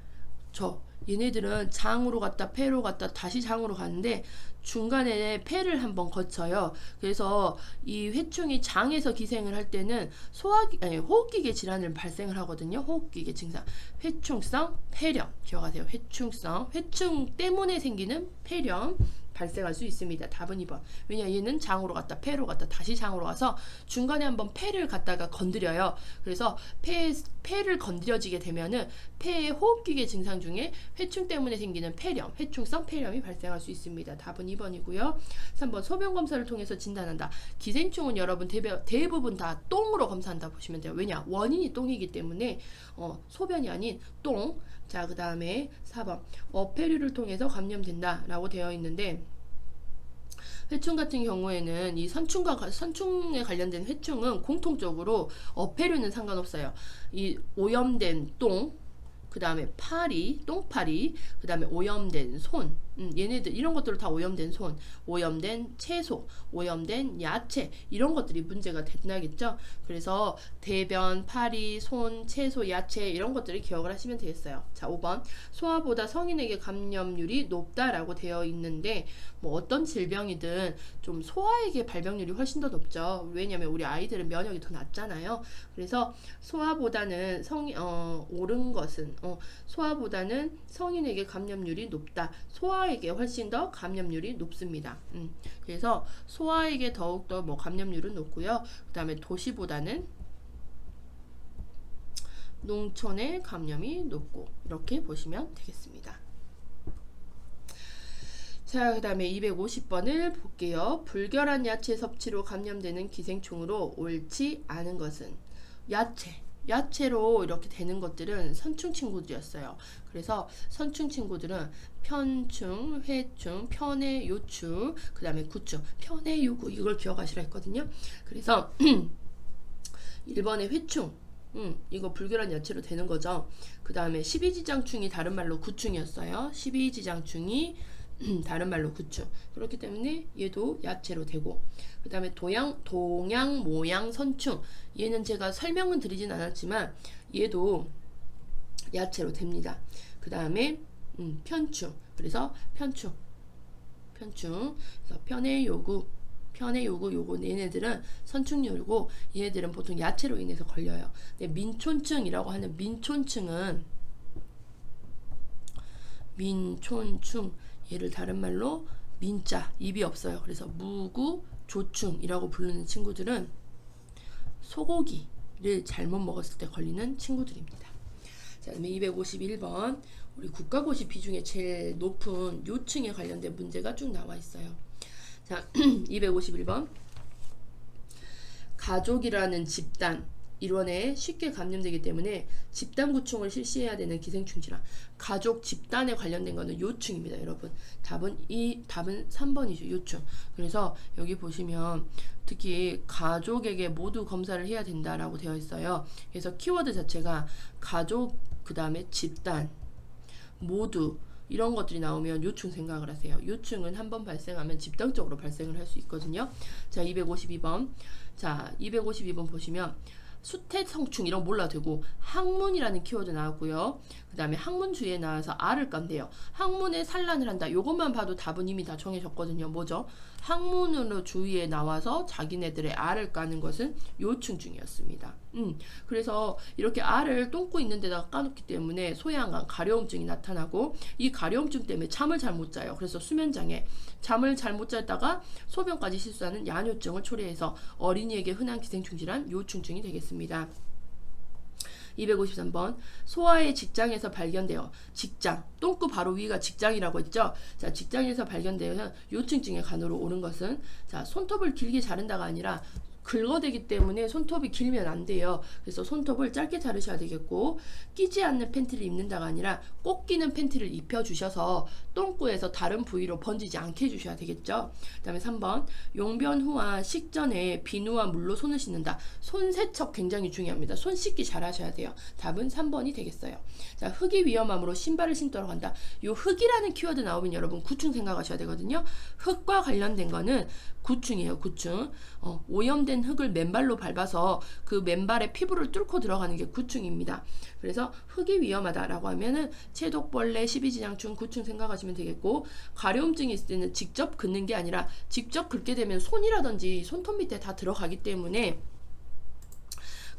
얘네들은 장으로 갔다 폐로 갔다 다시 장으로 가는데 중간에 폐를 한번 거쳐요. 그래서 이 회충이 장에서 기생을 할 때는 호흡기계 질환을 발생을 하거든요. 호흡기계 증상. 회충성 폐렴 기억하세요. 회충 때문에 생기는 폐렴 발생할 수 있습니다. 답은 2번. 왜냐 얘는 장으로 갔다 폐로 갔다 다시 장으로 가서 중간에 한번 폐를 갖다가 건드려요. 그래서 폐를 건드려지게 되면은 폐의 호흡기계 증상 중에 회충 때문에 생기는 폐렴, 회충성 폐렴이 발생할 수 있습니다. 답은 2번이고요. 3번 소변 검사를 통해서 진단한다. 기생충은 여러분 대부분 다 똥으로 검사한다 보시면 돼요. 왜냐 원인이 똥이기 때문에 소변이 아닌 똥. 자, 그 다음에 4번 어패류를 통해서 감염된다 라고 되어 있는데 회충 같은 경우에는 이 선충에 관련된 회충은 공통적으로 어패류는 상관없어요. 이 오염된 똥, 그 다음에 똥파리, 그 다음에 오염된 손, 얘네들 이런 것들을 다 오염된 손, 오염된 채소, 오염된 야채 이런 것들이 문제가 된다겠죠. 그래서 대변, 파리, 손, 채소, 야채 이런 것들을 기억을 하시면 되겠어요. 자, 5번 소아보다 성인에게 감염률이 높다라고 되어 있는데 뭐 어떤 질병이든 좀 소아에게 발병률이 훨씬 더 높죠. 왜냐면 우리 아이들은 면역이 더 낮잖아요. 그래서 소아보다는 옳은 것은 소아보다는 성인에게 감염률이 높다. 소아에게 훨씬 더 감염률이 높습니다. 그래서 소아에게 더욱더 뭐 감염률은 높고요. 그 다음에 도시보다는 농촌의 감염이 높고 이렇게 보시면 되겠습니다. 자, 그 다음에 250번을 볼게요. 불결한 야채 섭취로 감염되는 기생충으로 옳지 않은 것은 야채로 이렇게 되는 것들은 선충 친구들이었어요. 그래서 선충 친구들은 편충, 회충, 편해, 요충, 그 다음에 구충, 편해, 요구 이걸 기억하시라 했거든요. 그래서 1번의 회충 이거 불결한 야채로 되는 거죠. 그 다음에 12지장충이 다른 말로 구충이었어요. 12지장충이 다른 말로 구충. 그렇기 때문에 얘도 야채로 되고 그 다음에 동양 모양 선충 얘는 제가 설명은 드리진 않았지만 얘도 야채로 됩니다. 그 다음에 편충 그래서 편충 그래서 편의 요구 요거 얘네들은 선충류고 얘네들은 보통 야채로 인해서 걸려요. 근데 민촌증이라고 하는 민촌충 얘를 다른 말로 민자 입이 없어요. 그래서 무구 조충이라고 부르는 친구들은 소고기를 잘못 먹었을 때 걸리는 친구들입니다. 자, 그다음에 251번 우리 국가고시 비중에 제일 높은 요층에 관련된 문제가 쭉 나와 있어요. 자, 251번 가족이라는 집단 일원에 쉽게 감염되기 때문에 집단 구충을 실시해야 되는 기생충 질환. 가족 집단에 관련된 거는 요충입니다, 여러분. 답은 3번이죠, 요충. 그래서 여기 보시면 특히 가족에게 모두 검사를 해야 된다라고 되어 있어요. 그래서 키워드 자체가 가족, 그 다음에 집단, 모두 이런 것들이 나오면 요충 생각을 하세요. 요충은 한번 발생하면 집단적으로 발생을 할 수 있거든요. 자, 252번. 자, 252번 보시면 수태성충 이런 거 몰라도 되고 항문이라는 키워드 나왔고요. 그 다음에 항문 주위에 나와서 알을 깐대요. 항문에 산란을 한다. 요것만 봐도 답은 이미 다 정해졌거든요. 뭐죠? 항문으로 주위에 나와서 자기네들의 알을 까는 것은 요충증이었습니다. 그래서 이렇게 알을 똥꼬 있는 데다가 까놓기 때문에 소양강 가려움증이 나타나고 이 가려움증 때문에 잠을 잘 못 자요. 그래서 수면장애 잠을 잘 못 자다가 소변까지 실수하는 야뇨증을 초래해서 어린이에게 흔한 기생충 질환 요충증이 되겠습니다. 253번 소아의 직장에서 발견되어 직장 똥꼬 바로 위가 직장이라고 했죠. 자, 직장에서 발견되어 요충증의 간으로 오는 것은 자, 손톱을 길게 자른다가 아니라 긁어대기 때문에 손톱이 길면 안 돼요. 그래서 손톱을 짧게 자르셔야 되겠고 끼지 않는 팬티를 입는다가 아니라 꼭 끼는 팬티를 입혀주셔서 똥꼬에서 다른 부위로 번지지 않게 해주셔야 되겠죠. 그 다음에 3번 용변 후와 식전에 비누와 물로 손을 씻는다. 손 세척 굉장히 중요합니다. 손 씻기 잘 하셔야 돼요. 답은 3번이 되겠어요. 자, 흙이 위험함으로 신발을 신도록 한다. 요 흙이라는 키워드 나오면 여러분 구충 생각하셔야 되거든요. 흙과 관련된 거는 구충이에요. 구충. 오염된 오염된 흙을 맨발로 밟아서 그 맨발에 피부를 뚫고 들어가는 게 구충입니다. 그래서 흙이 위험하다라고 하면은 체독벌레, 십이지장충, 구충 생각하시면 되겠고, 가려움증이 있을 때는 직접 긁는 게 아니라 직접 긁게 되면 손이라든지 손톱 밑에 다 들어가기 때문에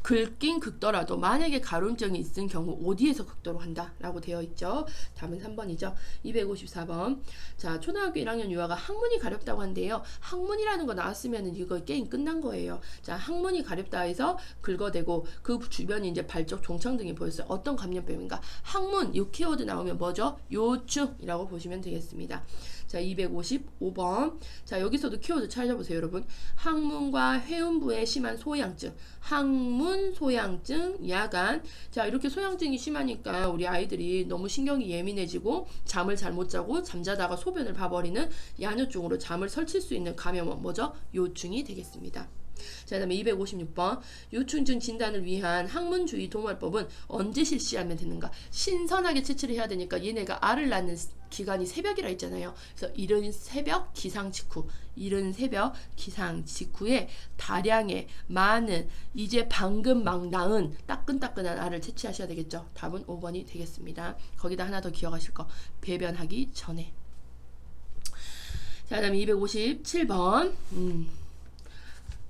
긁긴 긁더라도 만약에 가려움증이 있은 경우 어디에서 긁도록 한다라고 되어 있죠. 답은 3번이죠. 254번. 자, 초등학교 1학년 유아가 항문이 가렵다고 한데요. 항문이라는 거 나왔으면 이거 게임 끝난 거예요. 자, 항문이 가렵다 해서 긁어대고 그 주변이 이제 발적 종창 등이 보였어요. 어떤 감염병인가? 항문, 이 키워드 나오면 뭐죠? 요충이라고 보시면 되겠습니다. 자, 255번. 자, 여기서도 키워드 찾아보세요, 여러분. 항문과 회음부에 심한 소양증. 항문 소양증, 야간. 자, 이렇게 소양증이 심하니까 우리 아이들이 너무 신경이 예민해지고 잠을 잘 못 자고 잠자다가 소변을 봐버리는 야뇨증으로 잠을 설칠 수 있는 감염은 뭐죠? 요충이 되겠습니다. 자, 그다음에 256번. 요충증 진단을 위한 항문주의 동활법은 언제 실시하면 되는가? 신선하게 채취를 해야 되니까 얘네가 알을 낳는 기간이 새벽이라 했잖아요. 그래서 이른 새벽 기상 직후에 다량의 많은 이제 방금 막 낳은 따끈따끈한 알을 채취하셔야 되겠죠. 답은 5번이 되겠습니다. 거기다 하나 더 기억하실 거. 배변하기 전에. 자, 그다음에 257번.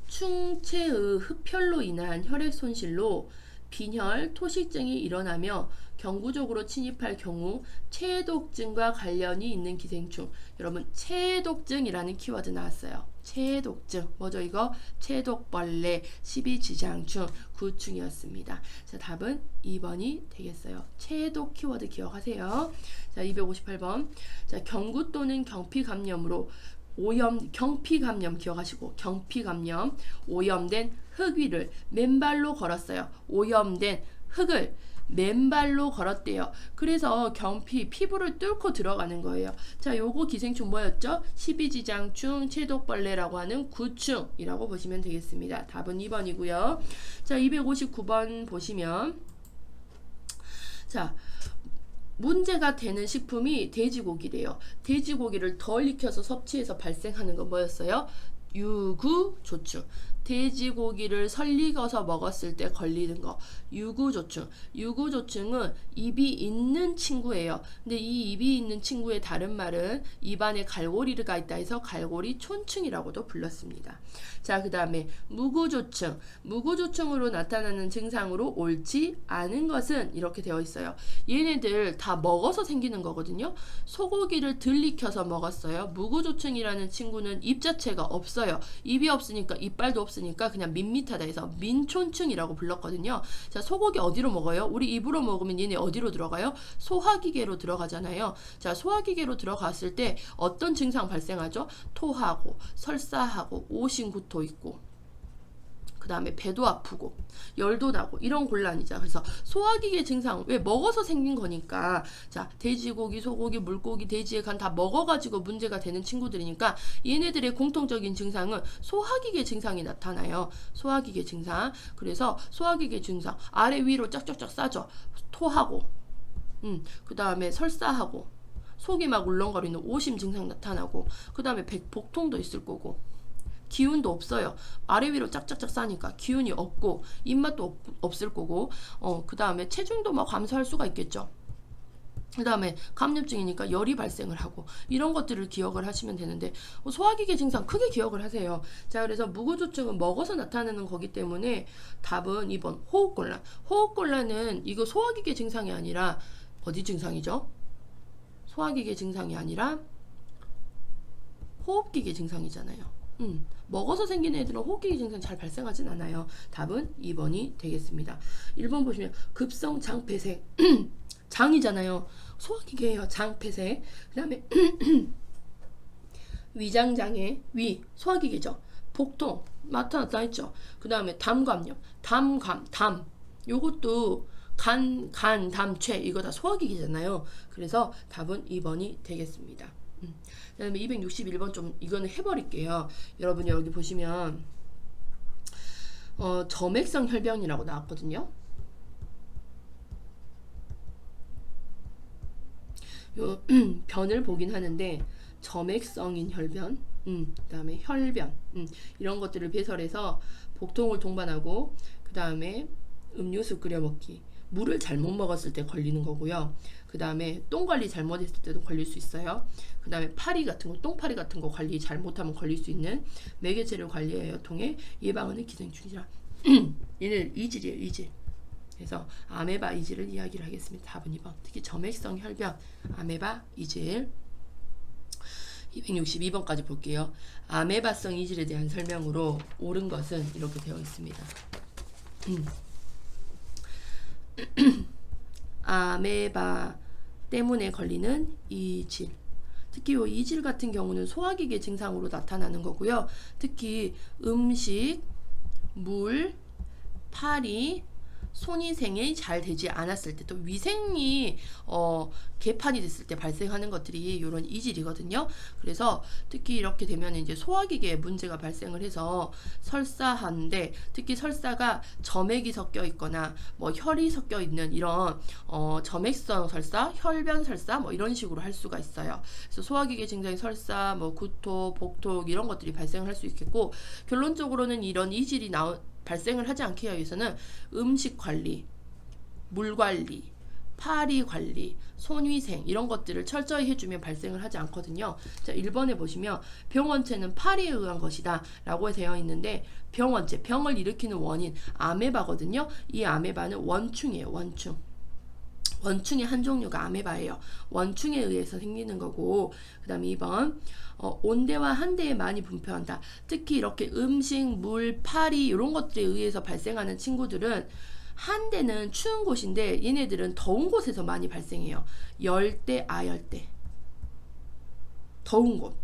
충체의 흡혈로 인한 혈액 손실로 빈혈, 토식증이 일어나며 경구적으로 침입할 경우 체독증과 관련이 있는 기생충. 여러분, 체독증이라는 키워드 나왔어요. 체독증. 뭐죠 이거? 체독벌레, 십이지장충, 구충이었습니다. 자, 답은 2번이 되겠어요. 체독 키워드 기억하세요. 자, 258번. 자, 경구 또는 경피 감염으로 경피 감염 기억하시고, 경피 감염, 오염된 흙 위를 맨발로 걸었어요. 오염된 흙을 맨발로 걸었대요. 그래서 경피, 피부를 뚫고 들어가는 거예요. 자, 요거 기생충 뭐였죠? 십이지장충, 체독벌레라고 하는 구충이라고 보시면 되겠습니다. 답은 2번이고요. 자, 259번 보시면, 자, 문제가 되는 식품이 돼지고기래요. 돼지고기를 덜 익혀서 섭취해서 발생하는 건 뭐였어요? 유구조충. 돼지고기를 설익어서 먹었을 때 걸리는 거, 유구조충. 유구조충은 입이 있는 친구예요. 근데 이 입이 있는 친구의 다른 말은 입안에 갈고리가 있다 해서 갈고리 촌충이라고도 불렀습니다. 자, 그 다음에 무구조충. 무구조충으로 나타나는 증상으로 옳지 않은 것은 이렇게 되어 있어요. 얘네들 다 먹어서 생기는 거거든요. 소고기를 덜 익혀서 먹었어요. 무구조충이라는 친구는 입 자체가 없어요. 입이 없으니까 이빨도 없으니까 그냥 밋밋하다 해서 민촌충이라고 불렀거든요. 자, 소고기 어디로 먹어요? 우리 입으로 먹으면 얘네 어디로 들어가요? 소화기계로 들어가잖아요. 자, 소화기계로 들어갔을 때 어떤 증상 발생하죠? 토하고 설사하고 오심구토 있고, 그 다음에 배도 아프고 열도 나고 이런 곤란이죠. 그래서 소화기계 증상, 왜 먹어서 생긴 거니까. 자, 돼지고기, 소고기, 물고기, 돼지의 간 다 먹어가지고 문제가 되는 친구들이니까 얘네들의 공통적인 증상은 소화기계 증상이 나타나요. 소화기계 증상. 그래서 소화기계 증상 아래 위로 쫙쫙쫙 싸죠. 토하고, 그 다음에 설사하고, 속이 막 울렁거리는 오심 증상 나타나고, 그 다음에 복통도 있을 거고, 기운도 없어요. 아래 위로 짝짝짝 싸니까 기운이 없고 입맛도 없을 거고, 그 다음에 체중도 막 감소할 수가 있겠죠. 그 다음에 감염증이니까 열이 발생을 하고, 이런 것들을 기억을 하시면 되는데, 소화기계 증상 크게 기억을 하세요. 자, 그래서 무구조증은 먹어서 나타나는 거기 때문에 답은 2번 호흡곤란. 호흡곤란은 이거 소화기계 증상이 아니라 어디 증상이죠? 소화기계 증상이 아니라 호흡기계 증상이잖아요. 먹어서 생긴 애들은 호흡기 증상 잘 발생하진 않아요. 답은 2번이 되겠습니다. 1번 보시면 급성 장폐색. 장이잖아요. 소화기계예요. 장폐색. 그 다음에 위장장애, 소화기계죠. 복통 나타났다 했죠. 그 다음에 담감염, 담. 요것도 간, 담, 췌 이거 다 소화기계잖아요. 그래서 답은 2번이 되겠습니다. 그 다음에 261번 좀 이거는 해버릴게요. 여러분 여기 보시면 점액성 혈변이라고 나왔거든요. 요 변을 보긴 하는데 점액성인 혈변, 그다음에 혈변, 이런 것들을 배설해서 복통을 동반하고, 그다음에 음료수 끓여 먹기, 물을 잘못 먹었을 때 걸리는 거고요. 그 다음에 똥 관리 잘못했을 때도 걸릴 수 있어요. 그 다음에 파리 같은 거, 똥파리 같은 거 관리 잘못하면 걸릴 수 있는 매개체를 관리해야 통해 예방하는 기생충이라. 얘는 이질이에요, 이질. 그래서 아메바 이질을 이야기를 하겠습니다. 4번, 2번. 특히 점액성 혈변, 아메바 이질. 262번까지 볼게요. 아메바성 이질에 대한 설명으로 옳은 것은 이렇게 되어 있습니다. 아메바 때문에 걸리는 이질. 특히 이 이질 같은 경우는 소화기계 증상으로 나타나는 거고요. 특히 음식, 물, 파리, 손위생이 잘 되지 않았을 때, 또 위생이 개판이 됐을 때 발생하는 것들이 이런 이질이거든요. 그래서 특히 이렇게 되면 이제 소화기계에 문제가 발생을 해서 설사하는데, 특히 설사가 점액이 섞여 있거나 뭐 혈이 섞여 있는 이런 점액성 설사, 혈변 설사 뭐 이런 식으로 할 수가 있어요. 그래서 소화기계 증상의 설사, 뭐 구토, 복통 이런 것들이 발생을 할 수 있겠고, 결론적으로는 이런 이질이 발생을 하지 않기 위해서는 음식 관리, 물 관리, 파리 관리, 손위생 이런 것들을 철저히 해주면 발생을 하지 않거든요. 자, 1번에 보시면 병원체는 파리에 의한 것이다 라고 되어 있는데, 병원체, 병을 일으키는 원인 아메바거든요. 이 아메바는 원충이에요. 원충. 원충의 한 종류가 아메바예요. 원충에 의해서 생기는 거고, 그 다음에 2번 온대와 한대에 많이 분포한다. 특히 이렇게 음식, 물, 파리 이런 것들에 의해서 발생하는 친구들은, 한대는 추운 곳인데 얘네들은 더운 곳에서 많이 발생해요. 열대, 아열대. 더운 곳.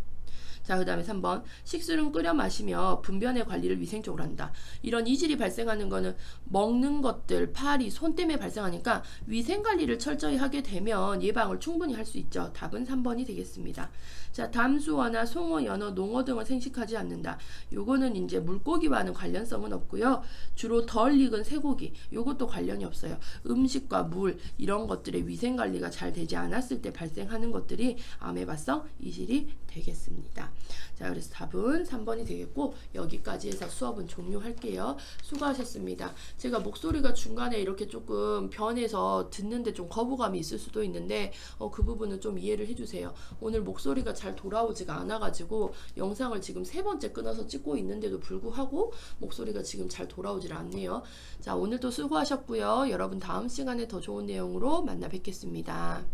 자, 그 다음에 3번 식수를 끓여 마시며 분변의 관리를 위생적으로 한다. 이런 이질이 발생하는 거는 먹는 것들, 파리, 손 때문에 발생하니까 위생관리를 철저히 하게 되면 예방을 충분히 할 수 있죠. 답은 3번이 되겠습니다. 자, 담수어나 송어, 연어, 농어 등을 생식하지 않는다. 요거는 이제 물고기와는 관련성은 없고요. 주로 덜 익은 쇠고기, 요것도 관련이 없어요. 음식과 물 이런 것들의 위생관리가 잘 되지 않았을 때 발생하는 것들이 아메바성 이질이 되겠습니다. 자, 그래서 답은 3번이 되겠고, 여기까지 해서 수업은 종료할게요. 수고하셨습니다. 제가 목소리가 중간에 이렇게 조금 변해서 듣는데 좀 거부감이 있을 수도 있는데 그 부분은 좀 이해를 해주세요. 오늘 목소리가 잘 돌아오지가 않아가지고 영상을 지금 3번째 끊어서 찍고 있는데도 불구하고 목소리가 지금 잘 돌아오질 않네요. 자, 오늘도 수고하셨고요. 여러분 다음 시간에 더 좋은 내용으로 만나 뵙겠습니다.